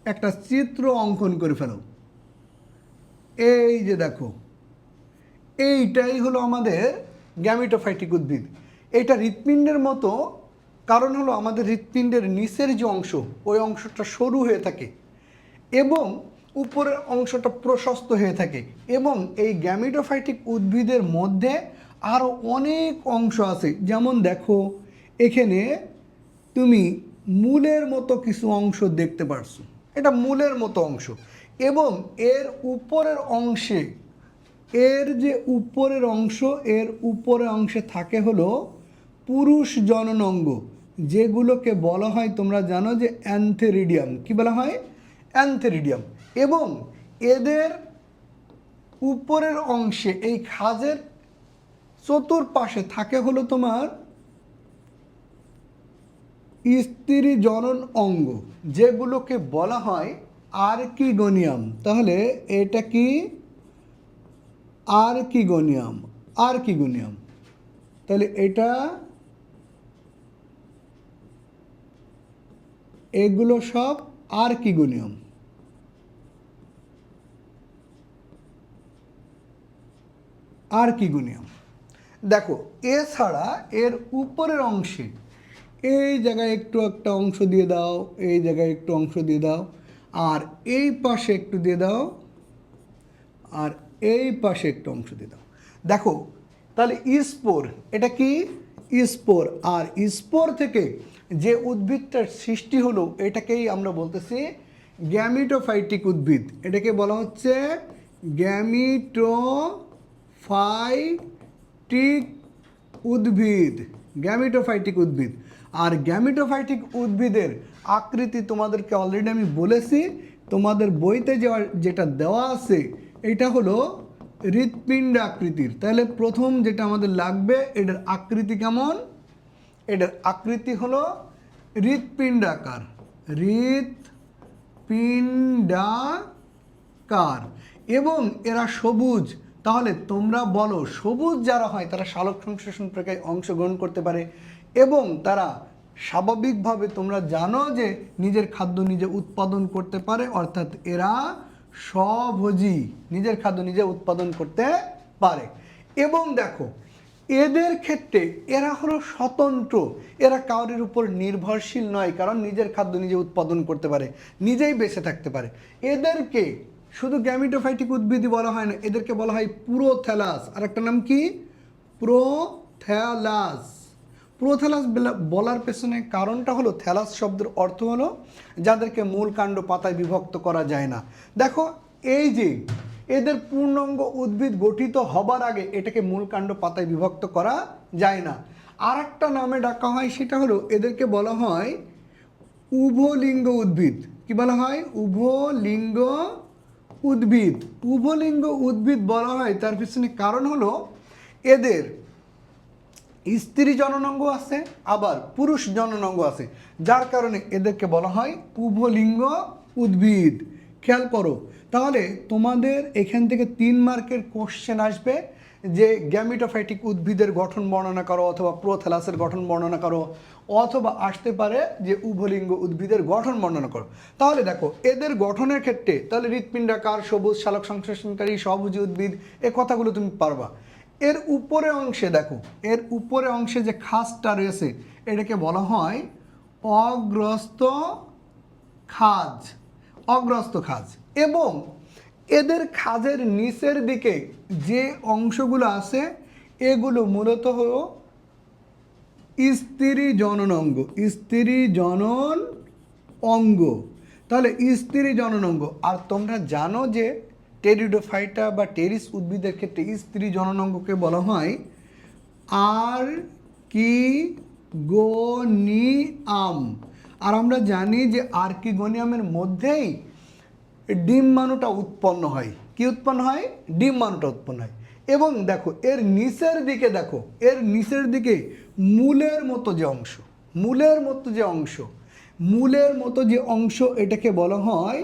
একটা চিত্র অঙ্কন করে ফেলো। এই যে দেখো, এইটাই হলো আমাদের গ্যামিটোফাইটিক উদ্ভিদ। এটা হৃৎপিণ্ডের মতো, কারণ হলো আমাদের হৃৎপিণ্ডের নিচের যে অংশ, ওই অংশটা সরু হয়ে থাকে এবং উপরের অংশটা প্রশস্ত হয়ে থাকে। এবং এই গ্যামিটোফাইটিক উদ্ভিদের মধ্যে আরও অনেক অংশ আছে। যেমন দেখো এখানে তুমি মূলের মতো কিছু অংশ দেখতে পারছো, এটা মূলের মতো অংশ। এবং এর উপরের অংশে, এর যে উপরের অংশ, এর উপরের অংশে থাকে হলো পুরুষ জননাঙ্গ, যেগুলোকে বলা হয়, তোমরা জানো যে অ্যান্থেরিডিয়াম। কি বলা হয়, অ্যান্থেরিডিয়াম। এবং এদের উপরের অংশে এই খাঁজের চতুর্পাশে থাকে হলো তোমার স্ত্রী জনন অঙ্গ, যেগুলোকে বলা হয় আর্কিগোনিয়াম। তাহলে এটা কি? Archegonium, archegonium. তাহলে এটা, এগুলো সব আর্কিগোনিয়াম। আর্কিগোনিয়াম। দেখো এছাড়া এর উপরের অংশে এই জায়গায় একটু একটা অংশ দিয়ে দাও, এই জায়গায় একটু অংশ দিয়ে দাও, আর এই পাশে একটু দিয়ে দাও, আর এই পাশে একটু অংশ দিয়ে দাও। দেখো তাহলে স্পোর, এটা কি? স্পোর। আর স্পোর থেকে যে উদ্ভিদটার সৃষ্টি হলো এটাকেই আমরা বলতেছি গ্যামিটোফাইটিক উদ্ভিদ। এটাকে বলা হচ্ছে গ্যামিটোফাইটিক উদ্ভিদ, গ্যামিটোফাইটিক উদ্ভিদ। আর গ্যামিটোফাইটিক উদ্ভিদের আকৃতি তোমাদেরকে অলরেডি আমি বলেছি, তোমাদের বইতে যেটা দেওয়া আছে এটা হলো হৃৎপিণ্ড আকৃতির। তাহলে প্রথম যেটা আমাদের লাগবে, এটার আকৃতি কেমন? এটার আকৃতি হলো হৃৎপিণ্ডাকার, হৃৎপিণ্ডাকার, এবং এরা সবুজ। তাহলে তোমরা বলো, সবুজ যারা হয় তারা সালোক সংশ্লেষণ প্রক্রিয়ায় অংশগ্রহণ করতে পারে এবং তারা স্বাভাবিকভাবে তোমরা জানো যে নিজের খাদ্য নিজে উৎপাদন করতে পারে, অর্থাৎ এরা স্বভোজী, নিজের খাদ্য নিজে উৎপাদন করতে পারে। এবং দেখো এদের ক্ষেত্রে এরা হলো স্বতন্ত্র, এরা কারোর উপর নির্ভরশীল নয়, কারণ নিজের খাদ্য নিজে উৎপাদন করতে পারে, নিজেই বেঁচে থাকতে পারে। এদেরকে শুধু গ্যামিটোফাইটিক উদ্ভিদই বলা হয় না, এদেরকে বলা হয় প্রোথ্যালাস। আর একটা নাম কি? প্রোথ্যালাস। প্রোথ্যালাস বলার পেছনে কারণটা হলো, থ্যালাস শব্দের অর্থ হলো যাদেরকে মূল কাণ্ড পাতায় বিভক্ত করা যায় না। দেখো এই যে এদের পূর্ণাঙ্গ উদ্ভিদ গঠিত হবার আগে এটাকে মূল কাণ্ড পাতায় বিভক্ত করা যায় না। আর একটা নামে ডাকা হয়, সেটা হলো এদেরকে বলা হয় উভলিঙ্গ উদ্ভিদ। কি বলা হয়? উভলিঙ্গ উদ্ভিদ। উভলিঙ্গ উদ্ভিদ বলা হয় তার পিছনে কারণ হলো এদের স্ত্রী জননাঙ্গ আছে, আবার পুরুষ জননাঙ্গ আছে, যার কারণে এদেরকে বলা হয় উভলিঙ্গ উদ্ভিদ। খেয়াল করো, তাহলে তোমাদের এখান থেকে 3 মার্কের কোশ্চেন আসবে যে গ্যামিটোফাইটিক উদ্ভিদের গঠন বর্ণনা করো, অথবা প্রোথ্যালাসের গঠন বর্ণনা করো, অথবা আসতে পারে যে উভলিঙ্গ উদ্ভিদের গঠন বর্ণনা করো। তাহলে দেখো এদের গঠনের ক্ষেত্রে তাহলে হৃৎপিণ্ডাকার, সবুজ, সালোক সংশ্লেষণকারী, স্বভোজী উদ্ভিদ, এ কথাগুলো তুমি পারবা। এর উপরে অংশে দেখো, এর উপরে অংশে যে খাঁজটা রয়েছে এটাকে বলা হয় অগ্রস্ত খাঁজ, অগ্রস্ত খাঁজ। এবং এদের খাঁজের নিচের দিকে যে অংশগুলো আছে এগুলো মূলত হলো স্ত্রী জনন অঙ্গ, স্ত্রী জনন অঙ্গ। তাহলে স্ত্রী জনন অঙ্গ। আর তোমরা জানো যে টেরিডোফাইটা বা টেরিস উদ্ভিদের ক্ষেত্রে স্ত্রী জনন অঙ্গকে বলা হয় আর্কিগোনিয়াম। আর আমরা জানি যে আর্কিগোনিয়ামের মধ্যেই ডিম্বাণুটা উৎপন্ন হয়। কি উৎপন্ন হয়? ডিম্বাণুটা উৎপন্ন হয়। এবং দেখো এর নিচের দিকে, দেখো এর নিচের দিকে মূলের মতো যে অংশ, মূলের মতো যে অংশ, মূলের মতো যে অংশ এটাকে বলা হয়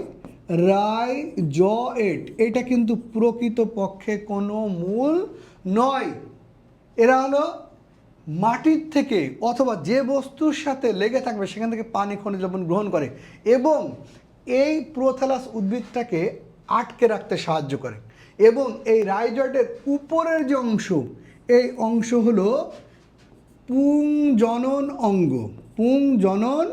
রাইজয়েট। এটা কিন্তু প্রকৃত পক্ষে কোনো মূল নয়, এরা হলো মাটির থেকে অথবা যে বস্তুর সাথে লেগে থাকবে সেখান থেকে পানি, খনিজ লবণ গ্রহণ করে এবং এই প্রোথ্যালাস উদ্ভিদটাকে আটকে রাখতে সাহায্য করে। এবং এই রাইজয়েটের উপরের যে অংশ, এই অংশ হলো পুংজনন অঙ্গ, পুংজনন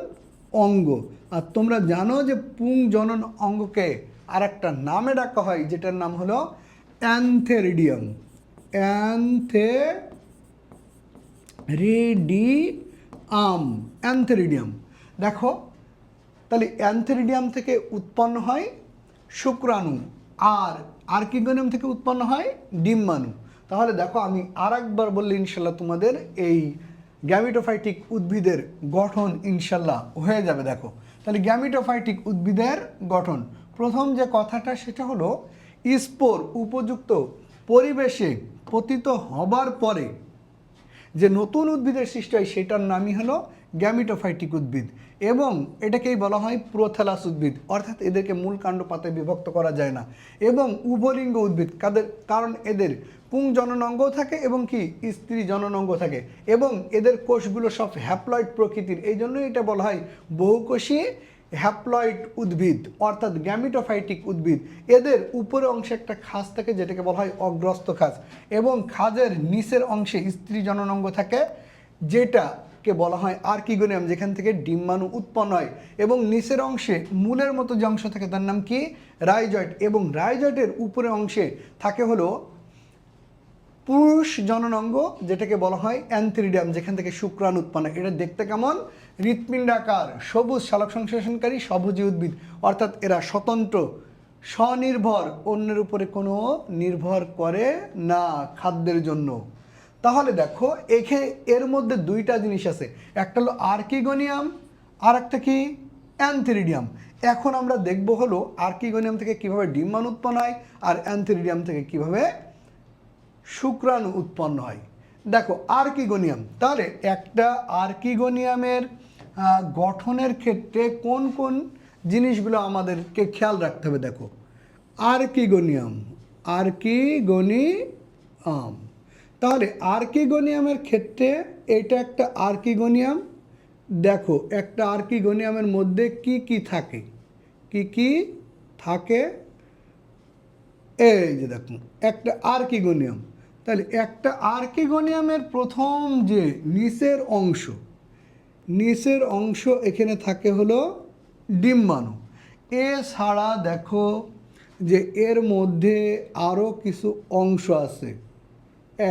অঙ্গ। আর তোমরা জানো যে পুংজনন অঙ্গকে আর একটা নামে ডাকা হয়, যেটার নাম হলো অ্যান্থেরিডিয়াম, অ্যান্থেরিডিয়াম, অ্যান্থেরিডিয়াম। দেখো তাহলে অ্যান্থেরিডিয়াম থেকে উৎপন্ন হয় শুক্রাণু, আর আর্কিগোনিয়াম থেকে উৎপন্ন হয় ডিম্বাণু। তাহলে দেখো আমি আর একবার বললে ইনশাল্লাহ তোমাদের এই গ্যামিটোফাইটিক উদ্ভিদের গঠন ইনশাল্লাহ হয়ে যাবে। দেখো তাহলে গ্যামিটোফাইটিক উদ্ভিদের গঠন, প্রথম যে কথাটা সেটা হলো স্পোর উপযুক্ত পরিবেশে পতিত হবার পরে যে নতুন উদ্ভিদের সৃষ্টি হয় সেটার নামই হলো গ্যামিটোফাইটিক উদ্ভিদ। এবং এটাকেই বলা হয় প্রোথ্যালাস উদ্ভিদ, অর্থাৎ এদেরকে মূল কাণ্ড পাতায় বিভক্ত করা যায় না। এবং উভলিঙ্গ উদ্ভিদ কারণ এদের পুং জননাঙ্গ থাকে এবং কি স্ত্রী জননাঙ্গ থাকে, এবং এদের কোষগুলো সব হ্যাপ্লয়েড প্রকৃতির, এই জন্যই এটা বলা হয় বহুকোষী হ্যাপ্লয়েড উদ্ভিদ অর্থাৎ গ্যামিটোফাইটিক উদ্ভিদ। এদের উপরের অংশে একটা খাঁজ থাকে যেটাকে বলা হয় অগ্রস্ত খাঁজ, এবং খাঁজের নিচের অংশে স্ত্রী জননাঙ্গ থাকে যেটাকে বলা হয় আর্কিগোনিয়াম, যেখান থেকে ডিম্বাণু উৎপন্ন হয়। এবং নিচের অংশে মূলের মতো যে অংশ থাকে তার নাম কি রাইজয়েট, এবং রাইজয়েটের উপরের অংশে থাকে হলো পুরুষ জননাঙ্গ যেটাকে বলা হয় অ্যান্থেরিডিয়াম, যেখান থেকে শুক্রাণু উৎপন্ন হয়। এটা দেখতে কেমন? হৃৎপিণ্ডাকার, সবুজ, সালোক সংশ্লেষণকারী সবুজী উদ্ভিদ, অর্থাৎ এরা স্বতন্ত্র, স্বনির্ভর, অন্যের উপরে কোনো নির্ভর করে না খাদ্যের জন্য। তাহলে দেখো এর মধ্যে দুইটা জিনিস আছে, একটা হলো আর্কিগোনিয়াম আর একটা কি অ্যান্থেরিডিয়াম। এখন আমরা দেখব হলো আর্কিগোনিয়াম থেকে কিভাবে ডিম্বাণু উৎপন্ন হয় আর অ্যান্থেরিডিয়াম থেকে কিভাবে শুক্রাণু উৎপন্ন হয়। দেখো আর্কিগোনিয়াম, তাহলে একটা আর্কিগোনিয়ামের গঠনের ক্ষেত্রে কোন কোন জিনিসগুলো আমাদেরকে খেয়াল রাখতে হবে। দেখো আর্কিগোনিয়াম, তাহলে আর্কিগোনিয়ামের ক্ষেত্রে এটা একটা আর্কিগোনিয়াম। দেখো একটা আর্কিগোনিয়ামের মধ্যে কি কি থাকে, এই যে দেখুন একটা আর্কিগোনিয়াম। তাহলে একটা আর্কিগোনিয়ামের প্রথম যে নিচের অংশ এখানে থাকে হলো ডিম্বাণু। এছাড়া দেখো যে এর মধ্যে আরও কিছু অংশ আছে,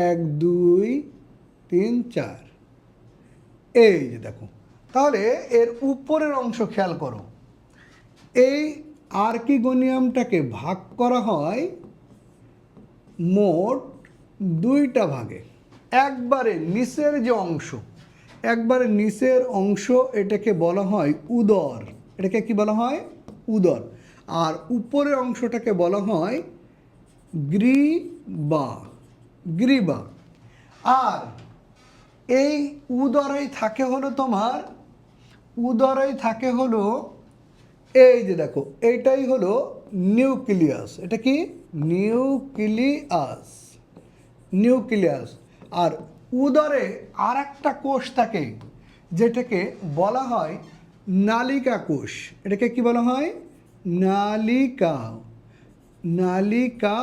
1 2 3 4, এই যে দেখো। তাহলে এর উপরের অংশ খেয়াল করো, এই আর্কিগোনিয়ামটাকে ভাগ করা হয় মোট 2টা ভাগে। একবারে নিচের অংশ এটাকে বলা হয় উদর, এটাকে কি বলা হয়? উদর। আর উপরের অংশটাকে বলা হয় গ্রীবা। আর এই উদরেই থাকে হলো এই যে দেখো, এইটাই হলো নিউক্লিয়াস। এটা কি? নিউক্লিয়াস। আর উদরে আর একটা কোষ থাকে যেটাকে বলা হয় নালিকা কোষ। এটাকে কি বলা হয়? নালিকা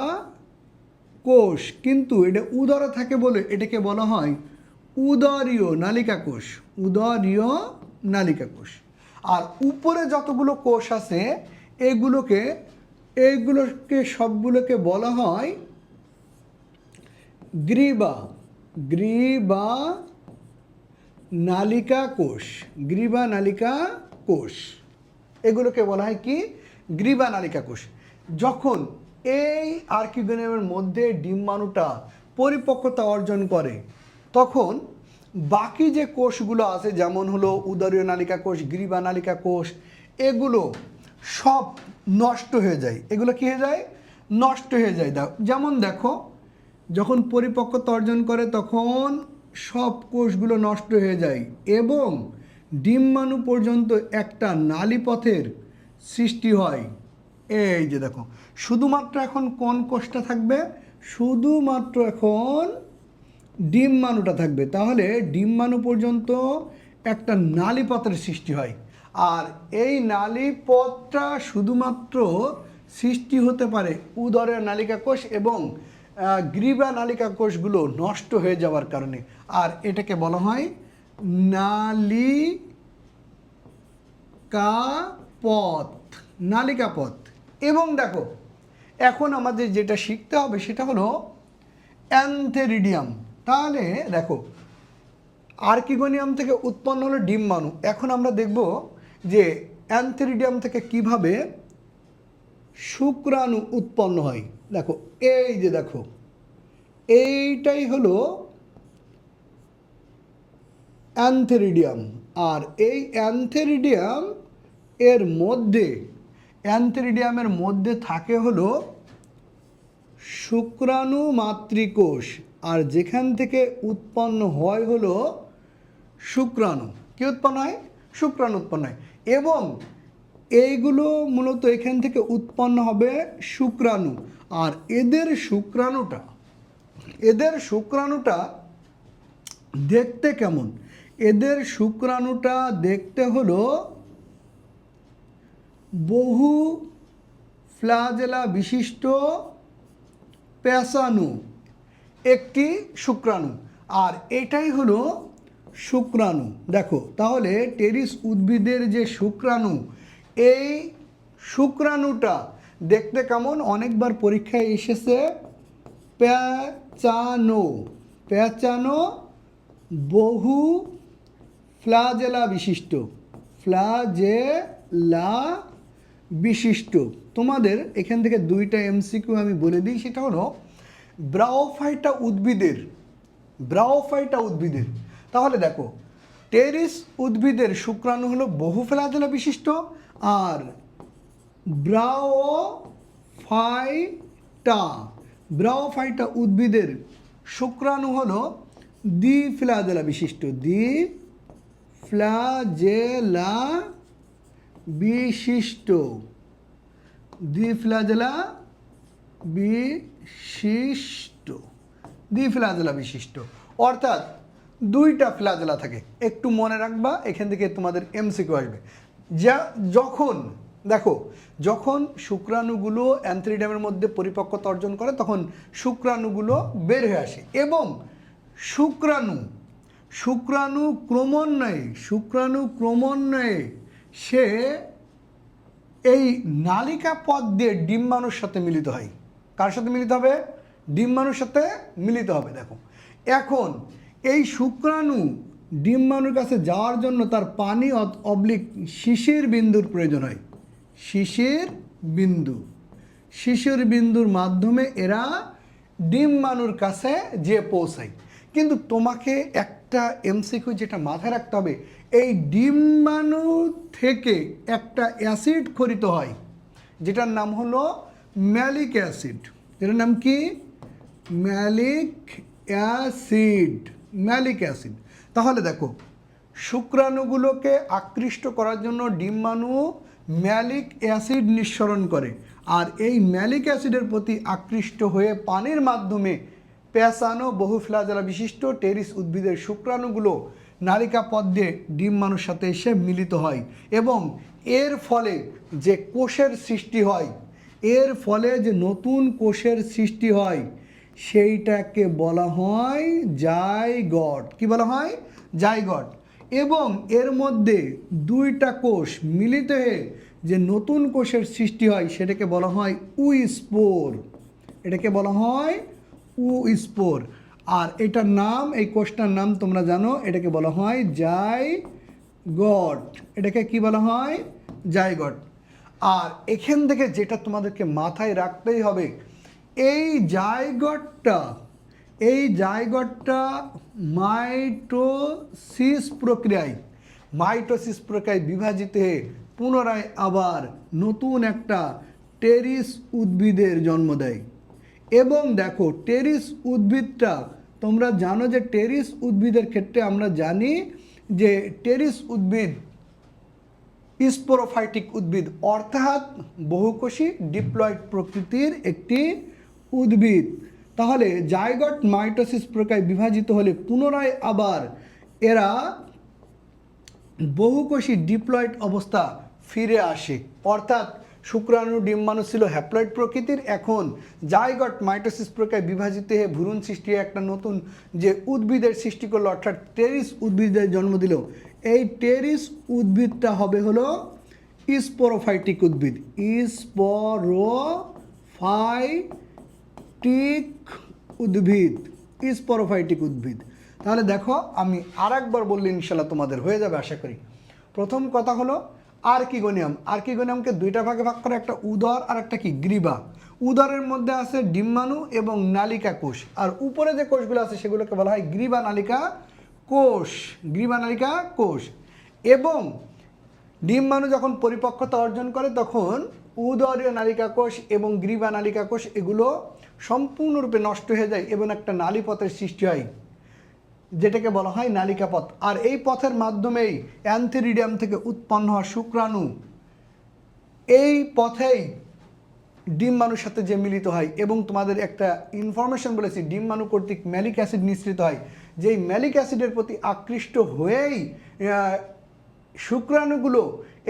কোষ। কিন্তু এটা উদরে থাকে বলে এটাকে বলা হয় উদরীয় নালিকা কোষ। আর উপরে যতগুলো কোষ আছে এইগুলোকে সবগুলোকে বলা হয় গ্রীবা নালিকা কোষ। এগুলোকে বলা হয় কি? গ্রীবা নালিকা কোষ। যখন এই আর্কিগোনিয়ামের মধ্যে ডিম্বাণুটা পরিপক্কতা অর্জন করে তখন বাকি যে কোষগুলো আছে, যেমন হলো উদরীয় নালিকা কোষ, গ্রীবা নালিকা কোষ, এগুলো সব নষ্ট হয়ে যায়। এগুলো কি হয়ে যায়? নষ্ট হয়ে যায়। যেমন দেখো, যখন পরিপক্কতা অর্জন করে তখন সব কোষগুলো নষ্ট হয়ে যায় এবং ডিম্বাণু পর্যন্ত একটা নালীপথের সৃষ্টি হয়। এই যে দেখো, শুধুমাত্র এখন কোন কোষটা থাকবে? শুধুমাত্র এখন ডিম্বাণুটা থাকবে। তাহলে ডিম্বাণু পর্যন্ত একটা নালীপথের সৃষ্টি হয়। আর এই নালীপথটা শুধুমাত্র সৃষ্টি হতে পারে উদরের নালিকা কোষ এবং গ্রীবা নালিকা কোষগুলো নষ্ট হয়ে যাওয়ার কারণে। আর এটাকে বলা হয় নালিকাপথ। এবং দেখো এখন আমাদের যেটা শিখতে হবে সেটা হলো অ্যান্থেরিডিয়াম। তাহলে দেখো আর্কিগোনিয়াম থেকে উৎপন্ন হলো ডিম্বাণু। এখন আমরা দেখব যে অ্যান্থেরিডিয়াম থেকে কিভাবে শুক্রাণু উৎপন্ন হয়। দেখো এই যে দেখো, এইটাই হলো অ্যান্থেরিডিয়াম। আর এই অ্যান্থেরিডিয়ামের মধ্যে থাকে হলো শুক্রাণু মাতৃকোষ, আর যেখান থেকে উৎপন্ন হয় হলো শুক্রাণু। কি উৎপন্ন হয়? শুক্রাণু উৎপন্ন হয় এবং এইগুলো মূলত এখান থেকে উৎপন্ন হবে শুক্রাণু। আর এদের শুক্রাণুটা দেখতে কেমন? এদের শুক্রাণুটা দেখতে হলো বহু ফ্ল্যাজেলা বিশিষ্ট পেঁচানো একটি শুক্রাণু, আর এটাই হলো শুক্রাণু। দেখো তাহলে টেরিস উদ্ভিদের যে শুক্রাণু, এই শুক্রাণুটা দেখতে কেমন? অনেকবার পরীক্ষায় এসেছে পেঁচানো বহু ফ্ল্যাজেলা বিশিষ্ট। তোমাদের এখান থেকে দুইটা এমসিকিউ আমি বলে দিই, সেটা হলো ব্রাওফাইটা উদ্ভিদের। তাহলে দেখো টেরিস উদ্ভিদের শুক্রাণু হলো বহু ফ্ল্যাজেলা বিশিষ্ট, আর ব্রাওফাইটা উদ্ভিদের শুক্রাণু হলো দ্বিফ্ল্যাজেলা বিশিষ্ট, অর্থাৎ দুইটা ফ্ল্যাজেলা থাকে। একটু মনে রাখবা, এখান থেকে তোমাদের এমসিকিউ আসবে। যখন শুক্রাণুগুলো অ্যান্থ্রিডিয়ামের মধ্যে পরিপক্কতা অর্জন করে তখন শুক্রাণুগুলো বের হয়ে আসে এবং শুক্রাণু ক্রমান্বয়ে সে এই নালিকা পথ দিয়ে ডিম্বাণুর সাথে মিলিত হয়। কার সাথে মিলিত হবে? ডিম্বাণুর সাথে মিলিত হবে। দেখো এখন এই শুক্রাণু ডিম্বাণুর কাছে যাওয়ার জন্য তার পানি অবলিক শিশির বিন্দুর প্রয়োজন হয়। শিশির বিন্দুর মাধ্যমে এরা ডিম্বাণুর কাছে যেয়ে পৌঁছায়। কিন্তু তোমাকে একটা এমসিকিউ যেটা মাথায় রাখতে হবে, এই ডিম্বাণু থেকে একটা অ্যাসিড খরিত হয় যেটার নাম হলো ম্যালিক অ্যাসিড। এটার নাম কি? Malic acid. তাহলে দেখো শুক্রাণুগুলোকে আকৃষ্ট করার জন্য ডিম্বাণু ম্যালিক অ্যাসিড নিঃসরণ করে, আর এই ম্যালিক অ্যাসিডের প্রতি আকৃষ্ট হয়ে পানির মাধ্যমে পেঁচানো বহু ফ্ল্যাজেলা বিশিষ্ট টেরিস উদ্ভিদের শুক্রাণুগুলো নালিকা পথ দিয়ে ডিম্বাণুর সাথে এসে মিলিত হয় এবং এর ফলে যে কোষের সৃষ্টি হয়, নতুন কোষের সৃষ্টি হয় সেইটাকে বলা হয় জাইগট। কি বলা হয়? জাইগট। এবং এর মধ্যে দুইটা কোষ মিলিত হয়ে যে নতুন কোষের সৃষ্টি হয় সেটাকে বলা হয় উইস্পোর। আর এটার নাম, এই কোষটার নাম তোমরা জানো, এটাকে বলা হয় জাইগট। এটাকে কি বলা হয়? জাইগট। আর এখান থেকে যেটা তোমাদেরকে মাথায় রাখতেই হবে, এই জাইগটটা মাইটোসিস প্রক্রিয়ায় বিভাজিত হয়ে পুনরায় আবার নতুন একটা টেরিস উদ্ভিদের জন্ম দেয়। এবং দেখো টেরিস উদ্ভিদটা তোমরা জানো যে টেরিস উদ্ভিদের ক্ষেত্রে আমরা জানি যে টেরিস উদ্ভিদ স্পোরোফাইটিক উদ্ভিদ, অর্থাৎ বহুকোষী ডিপ্লয়েড প্রকৃতির একটি উদ্ভিদ। তাহলে জাইগট মাইটোসিস প্রক্রিয়ায় বিভাজিত হলে পুনরায় আবার এরা বহুকোষী ডিপ্লয়েড অবস্থা ফিরে আসে, অর্থাৎ শুক্রাণু ডিম্বাণু ছিল হ্যাপ্লয়েড প্রকৃতির, এখন জাইগট মাইটোসিস প্রক্রিয়ায় বিভাজিত হয়ে ভ্রূণ সৃষ্টি হয়ে একটা নতুন যে উদ্ভিদের সৃষ্টি করলো, অর্থাৎ টেরিস উদ্ভিদের জন্ম দিল। এই টেরিস উদ্ভিদটা হবে হলো স্পোরোফাইটিক উদ্ভিদ। তাহলে দেখো আমি আরেকবার বললে ইনশাল্লাহ তোমাদের হয়ে যাবে আশা করি। প্রথম কথা হলো আর্কিগোনিয়ামকে দুইটা ভাগে ভাগ করে, একটা উদর আর একটা কি গ্রীবা। উদরের মধ্যে আছে ডিম্বাণু এবং নালিকা কোষ, আর উপরে যে কোষগুলো আছে সেগুলোকে বলা হয় গ্রীবা নালিকা কোষ। এবং ডিম্বাণু যখন পরিপক্কতা অর্জন করে তখন উদরীয় নালিকা কোষ এবং গ্রীবা নালিকা কোষ এগুলো সম্পূর্ণরূপে নষ্ট হয়ে যায় এবং একটা নালীপথের সৃষ্টি হয়। যেটাকে বলা হয় নালিকা পথ। আর এই পথের মাধ্যমেই অ্যান্থেরিডিয়াম থেকে উৎপন্ন হওয়া শুক্রাণু এই পথেই ডিম্বাণুর সাথে যে মিলিত হয়, এবং তোমাদের একটা ইনফরমেশন বলেছি, ডিম্বাণু কর্তৃক ম্যালিক অ্যাসিড নিঃসৃত হয়, যেই ম্যালিক অ্যাসিডের প্রতি আকৃষ্ট হয়েই শুক্রাণুগুলো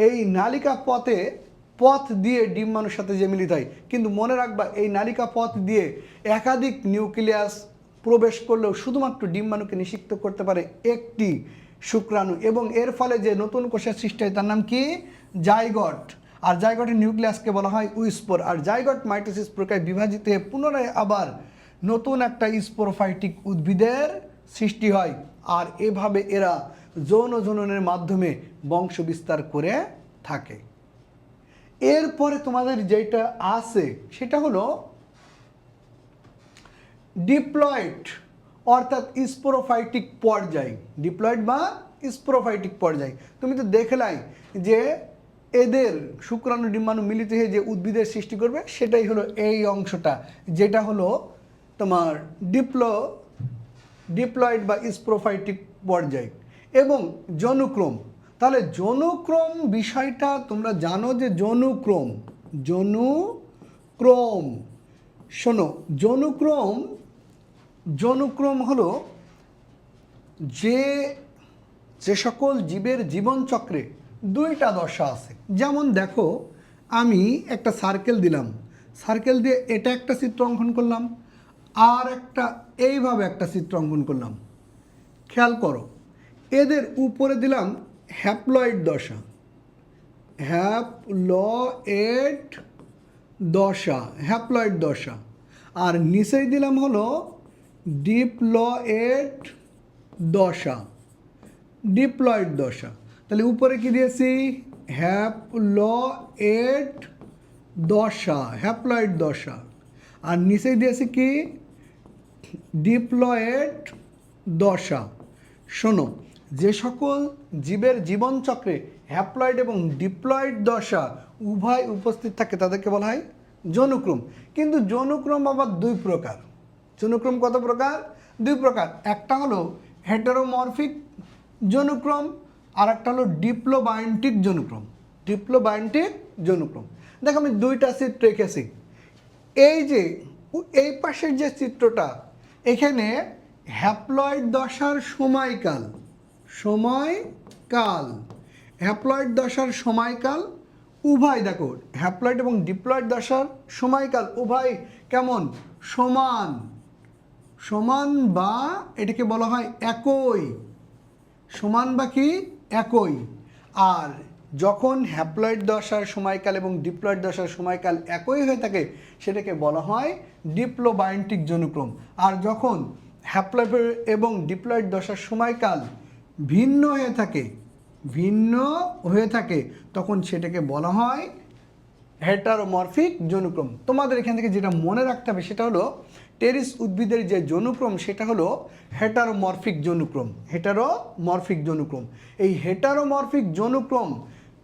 এই নালিকা পথ দিয়ে ডিম্বাণুর সাথে যে মিলিত হয়। কিন্তু মনে রাখবা, এই নালিকা পথ দিয়ে একাধিক নিউক্লিয়াস প্রবেশ করলেও শুধুমাত্র ডিম্বাণুকে নিষিক্ত করতে পারে একটি শুক্রাণু, এবং এর ফলে যে নতুন কোষের সৃষ্টি হয় তার নাম কি? জাইগট। আর জাইগটের নিউক্লিয়াসকে বলা হয় উইস্পোর। আর জাইগট মাইটোসিস প্রক্রিয়ায় বিভাজিত হয়ে পুনরায় আবার নতুন একটা স্পোরোফাইটিক উদ্ভিদের সৃষ্টি হয়। আর এভাবে এরা যৌন জননের মাধ্যমে বংশ বিস্তার করে থাকে। এরপরে তোমাদের যেটা আছে সেটা হলো ডিপ্লয়েড, অর্থাৎ স্পোরোফাইটিক পর্যায়। ডিপ্লয়েড বা স্পোরোফাইটিক পর্যায়। তুমি তো দেখলাই যে এদের শুক্রাণু ডিম্বাণু মিলিত হয়ে যে উদ্ভিদের সৃষ্টি করবে সেটাই হলো এই অংশটা, যেটা হলো তোমার ডিপ্লয়েড বা স্পোরোফাইটিক পর্যায়। এবং যৌনক্রম, তাহলে যৌনক্রম বিষয়টা তোমরা জানো যে যৌনক্রম শোনো, যৌনক্রম হলো যে সকল জীবের জীবনচক্রে দুইটা দশা আছে। যেমন দেখো, আমি একটা সার্কেল দিলাম, সার্কেল দিয়ে এটা একটা চিত্র অঙ্কন করলাম, আর একটা এইভাবে একটা চিত্র অঙ্কন করলাম। খেয়াল করো, এদের উপরে দিলাম হ্যাপ্লয়েড দশা, আর নিচেই দিলাম হলো ডিপ্লয়েড দশা। তাহলে উপরে কি দিয়েছি? হ্যাপ্লয়েড দশা, আর নিচেই দিয়েছি কি? ডিপ্লয়েড দশা। শোনো, যে সকল জীবের জীবনচক্রে হ্যাপ্লয়েড এবং ডিপ্লয়েড দশা উভয় উপস্থিত থাকে তাদেরকে বলা হয় যৌনক্রম। কিন্তু যৌনক্রম আবার দুই প্রকার। যৌনক্রম কত প্রকার? দুই প্রকার। একটা হলো হেটেরোমরফিক যৌনক্রম, আর একটা হলো ডিপ্লোবায়োন্টিক যৌনক্রম। দেখো, আমি দুইটা চিত্র এঁকেছি। এই যে এই পাশের যে চিত্রটা, এখানে হ্যাপ্লয়েড দশার সময়কাল উভয়, দেখো হ্যাপ্লয়েড এবং ডিপ্লয়েড দশার সময়কাল উভয় কেমন? সমান বা এটাকে বলা হয় একই। সমান বা কি? একই। আর যখন হ্যাপ্লয়েড দশার সময়কাল এবং ডিপ্লয়েড দশার সময়কাল একই হয়ে থাকে সেটাকে বলা হয় ডিপ্লোবায়োন্টিক যৌনক্রম। আর যখন হ্যাপ্লয়েড এবং ডিপ্লয়েড দশার সময়কাল ভিন্ন হয়ে থাকে তখন সেটাকে বলা হয় হেটারোমরফিক যৌনক্রম। তোমাদের এখান থেকে যেটা মনে রাখতে হবে সেটা হলো টেরিস উদ্ভিদের যে যৌনক্রম সেটা হলো হেটারোমরফিক যৌনক্রম। এই হেটারোমরফিক যৌনক্রম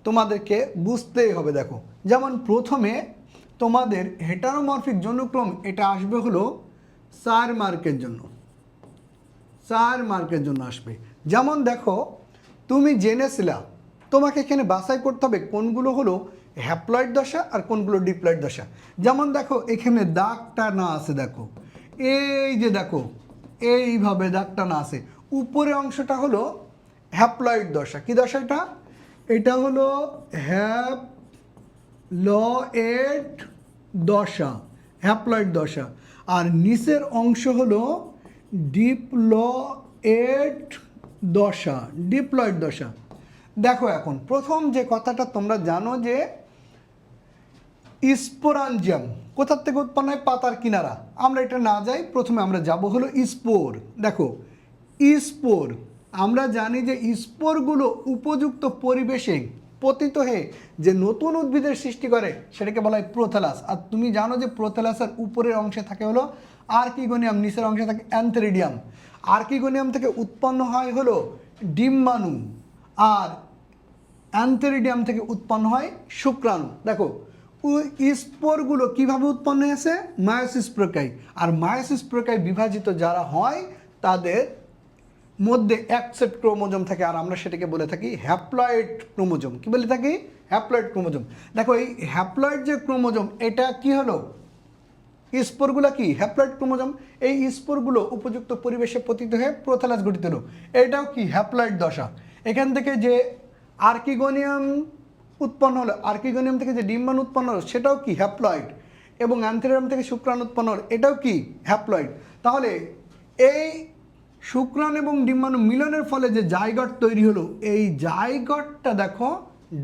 তোমাদেরকে বুঝতেই হবে। দেখো, যেমন প্রথমে তোমাদের হেটারোমরফিক যৌনক্রম এটা আসবে হলো 4 মার্কের জন্য আসবে। যেমন দেখো, তুমি জেনেছিলা তোমাকে এখানে বাছাই করতে হবে কোনগুলো হলো হ্যাপ্লয়েড দশা আর কোনগুলো ডিপ্লয়েড দশা। যেমন দেখো, এখানে দাগটা না আছে, দেখো এই যে দেখো এইভাবে দাগটা না আছে, উপরে অংশটা হলো হ্যাপ্লয়েড দশা। কি দশা এটা? এটা হলো হ্যাপ্লয়েড দশা। আর নিচের অংশ হলো ডিপ্লয়েড দশা। দেখো, এখন প্রথম যে কথাটা তোমরা জানো যে স্পোরাঞ্জিয়াম কোথার থেকে উৎপন্ন হয়? পাতার কিনারা। আমরা এটা না যাই, প্রথমে আমরা যাব হলো স্পোর। দেখো, স্পোর আমরা জানি যে স্পোরগুলো উপযুক্ত পরিবেশে পতিত হয়ে যে নতুন উদ্ভিদের সৃষ্টি করে সেটাকে বলা হয় প্রোথ্যালাস। আর তুমি জানো যে প্রোথ্যালাসের উপরের অংশে থাকে হলো আর্কিগোনিয়াম, নিচের অংশে থাকে অ্যান্থেরিডিয়াম। আর্কিগোনিয়াম থেকে উৎপন্ন হয় হলো ডিম্বাণু, আর অ্যান্থেরিডিয়াম থেকে উৎপন্ন হয় শুক্রাণু। দেখো, স্পোরগুলো কিভাবে উৎপন্ন হয়েছে? মায়োসিস প্রক্রিয়ায়। আর মায়োসিস প্রক্রিয়ায় বিভাজিত যারা হয় তাদের মধ্যে এক সেট ক্রোমোজোম থাকে, আর আমরা সেটাকে বলে থাকি হ্যাপ্লয়েড ক্রোমোজোম। কি বলে থাকি? Haploid chromosome. দেখো এই হ্যাপ্লয়েড যে ক্রোমোজোম, এটা কি হলো? স্পোরগুলো কি? Haploid chromosome. এই স্পোরগুলো উপযুক্ত পরিবেশে পতিত হয়ে প্রোথালাস গঠিত হলো, এটাও কি? হ্যাপ্লয়েড দশা। এখান থেকে যে আর্কিগোনিয়াম উৎপন্ন হলো, আর্কিগোনিয়াম থেকে যে ডিম্বাণু উৎপন্ন হলো, সেটাও কি? হ্যাপ্লয়েড। এবং অ্যান্থেরিয়াম থেকে শুক্রাণু উৎপন্ন হলো, এটাও কি? হ্যাপ্লয়েড। তাহলে এই শুক্রাণু এবং ডিম্বাণু মিলনের ফলে যে জাইগট তৈরি হলো, এই জাইগটটা দেখো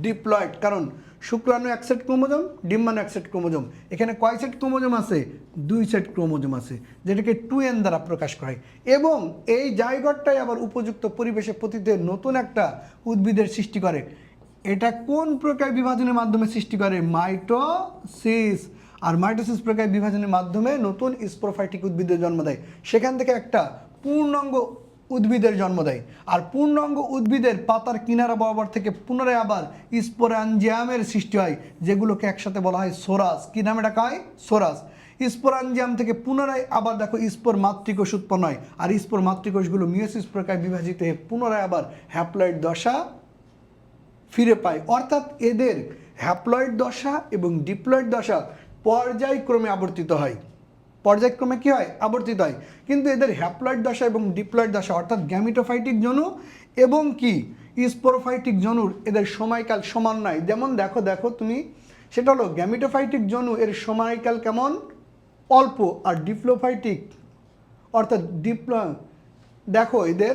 ডিপ্লয়েড, কারণ শুক্রাণু এক সেট ক্রোমোজোম, ডিম্বাণু এক সেট ক্রোমোজোম। এখানে কয় সেট ক্রোমোজোম আছে? 2 সেট ক্রোমোজোম আছে, যেটাকে 2n দ্বারা প্রকাশ করা হয়। এবং এই জাইগটটাই আবার উপযুক্ত পরিবেশে পতিত হয়ে নতুন একটা উদ্ভিদের সৃষ্টি করে। এটা কোন প্রকার বিভাজনের মাধ্যমে সৃষ্টি করে? মাইটোসিস। আর মাইটোসিস প্রকার বিভাজনের মাধ্যমে নতুন স্পোরোফাইটিক উদ্ভিদের জন্ম দেয়, সেখান থেকে একটা পূর্ণাঙ্গ উদ্ভিদের জন্ম দেয়। আর পূর্ণাঙ্গ উদ্ভিদের পাতার কিনারা বরাবর থেকে পুনরায় আবার স্পোরাঞ্জিয়ামের সৃষ্টি হয়, যেগুলোকে একসাথে বলা হয় সোরাস। কি নামে ডাকা হয়? সোরাস। স্পোরাঞ্জিয়াম থেকে পুনরায় আবার দেখো স্পোর মাতৃকোষ উৎপন্ন হয়, আর স্পোর মাতৃকোষগুলো মিয়োসিস প্রকার বিভাজিত হয়ে পুনরায় আবার হ্যাপ্লয়েড দশা ফিরে পায়। অর্থাৎ এদের হ্যাপ্লয়েড দশা এবং ডিপ্লয়েড দশা পর্যায়ক্রমে আবর্তিত হয়। পর্যায়ক্রমে কি হয়? আবর্তিত হয়। কিন্তু এদের হ্যাপ্লয়েড দশা এবং ডিপ্লয়েড দশা, অর্থাৎ গ্যামিটোফাইটিক জনু এবং কি স্পোরোফাইটিক জনুর এদের সময়কাল সমান নয়। যেমন দেখো তুমি, সেটা হলো গ্যামিটোফাইটিক জনু এর সময়কাল কেমন? অল্প। আর ডিপ্লোফাইটিক অর্থাৎ দেখো এদের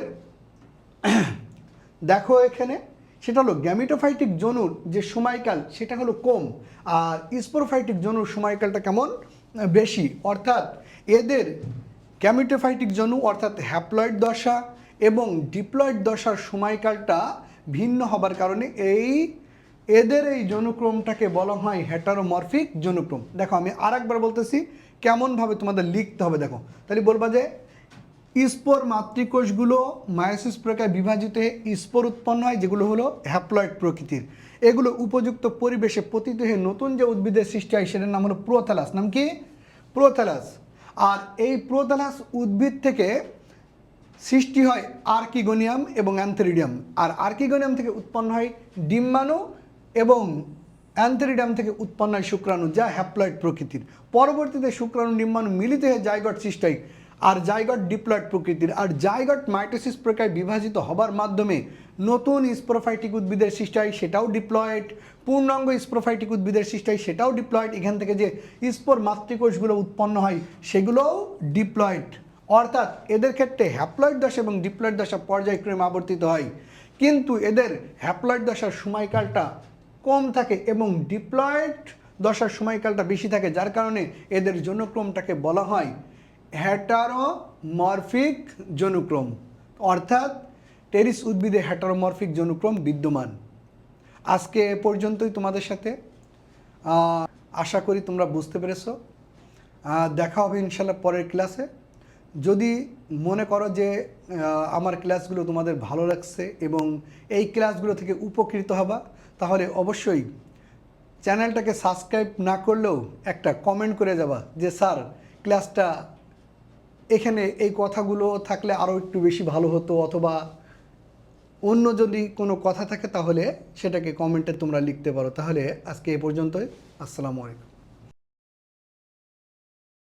দেখো এখানে সেটা হলো গ্যামিটোফাইটিক জনুর যে সময়কাল সেটা হলো কম, আর স্পোরোফাইটিক জনুর সময়কালটা কেমন? বেশি। অর্থাৎ এদের গ্যামিটোফাইটিক জনু অর্থাৎ হ্যাপ্লয়েড দশা এবং ডিপ্লয়েড দশার সময়কালটা ভিন্ন হবার কারণে এদের এই জনুক্রমটাকে বলা হয় হেটারোমরফিক জনুক্রম। দেখো আমি আরেকবার বলতেছি কেমনভাবে তোমাদের লিখতে হবে। দেখো তাহলে বলবা যে স্পোর মাতৃকোষগুলো মায়োসিস প্রকার বিভাজিত হয়ে স্পোর উৎপন্ন হয়, যেগুলো হলো হ্যাপ্লয়েড প্রকৃতির। এগুলো উপযুক্ত পরিবেশে পতিত হয়ে নতুন যে উদ্ভিদের সৃষ্টি হয়, সেটার নাম হলো প্রোথালাস। নাম কি? প্রোথালাস। আর এই প্রোথালাস উদ্ভিদ থেকে সৃষ্টি হয় আর্কিগোনিয়াম এবং অ্যান্থেরিডিয়াম। আর আর্কিগোনিয়াম থেকে উৎপন্ন হয় ডিম্বাণু এবং অ্যান্থেরিডিয়াম থেকে উৎপন্ন হয় শুক্রাণু, যা হ্যাপ্লয়েড প্রকৃতির। পরবর্তীতে শুক্রাণু ডিম্বাণু মিলিত হয়ে জাইগট সৃষ্টি হয়, আর জাইগট ডিপ্লয়েড প্রকৃতির। আর জাইগট মাইটোসিস প্রক্রিয়ায় বিভাজিত হবার মাধ্যমে নতুন স্পোরোফাইটিক উদ্ভিদের সৃষ্টি হয়, সেটাও ডিপ্লয়েড। পূর্ণাঙ্গ স্পোরোফাইটিক উদ্ভিদের সৃষ্টি হয়, সেটাও ডিপ্লয়েড। এখান থেকে যে স্পোর মাতৃকোষগুলো উৎপন্ন হয়, সেগুলোও ডিপ্লয়েড। অর্থাৎ এদের ক্ষেত্রে হ্যাপ্লয়েড দশা এবং ডিপ্লয়েড দশা পর্যায়ক্রমে আবর্তিত হয়, কিন্তু এদের হ্যাপ্লয়েড দশার সময়কালটা কম থাকে এবং ডিপ্লয়েড দশার সময়কালটা বেশি থাকে, যার কারণে এদের জন্যক্রমটাকে বলা হয় হেটারোমরফিক জনুক্রম। অর্থাৎ টেরিস উদ্ভিদে হেটারোমরফিক জনুক্রম বিদ্যমান। আজকে এ পর্যন্তই তোমাদের সাথে। আশা করি তোমরা বুঝতে পেরেছো। দেখা হবে ইনশাল্লাহ পরের ক্লাসে। যদি মনে করো যে আমার ক্লাসগুলো তোমাদের ভালো লাগছে এবং এই ক্লাসগুলো থেকে উপকৃত হবা, তাহলে অবশ্যই চ্যানেলটাকে সাবস্ক্রাইব না করলেও একটা কমেন্ট করে যাবা যে স্যার ক্লাসটা এখানে এই কথাগুলো থাকলে আরও একটু বেশি ভালো হতো, অথবা অন্য যদি কোনো কথা থাকে তাহলে সেটাকে কমেন্টে তোমরা লিখতে পারো। তাহলে আজকে এ পর্যন্তই। আসসালামু আলাইকুম।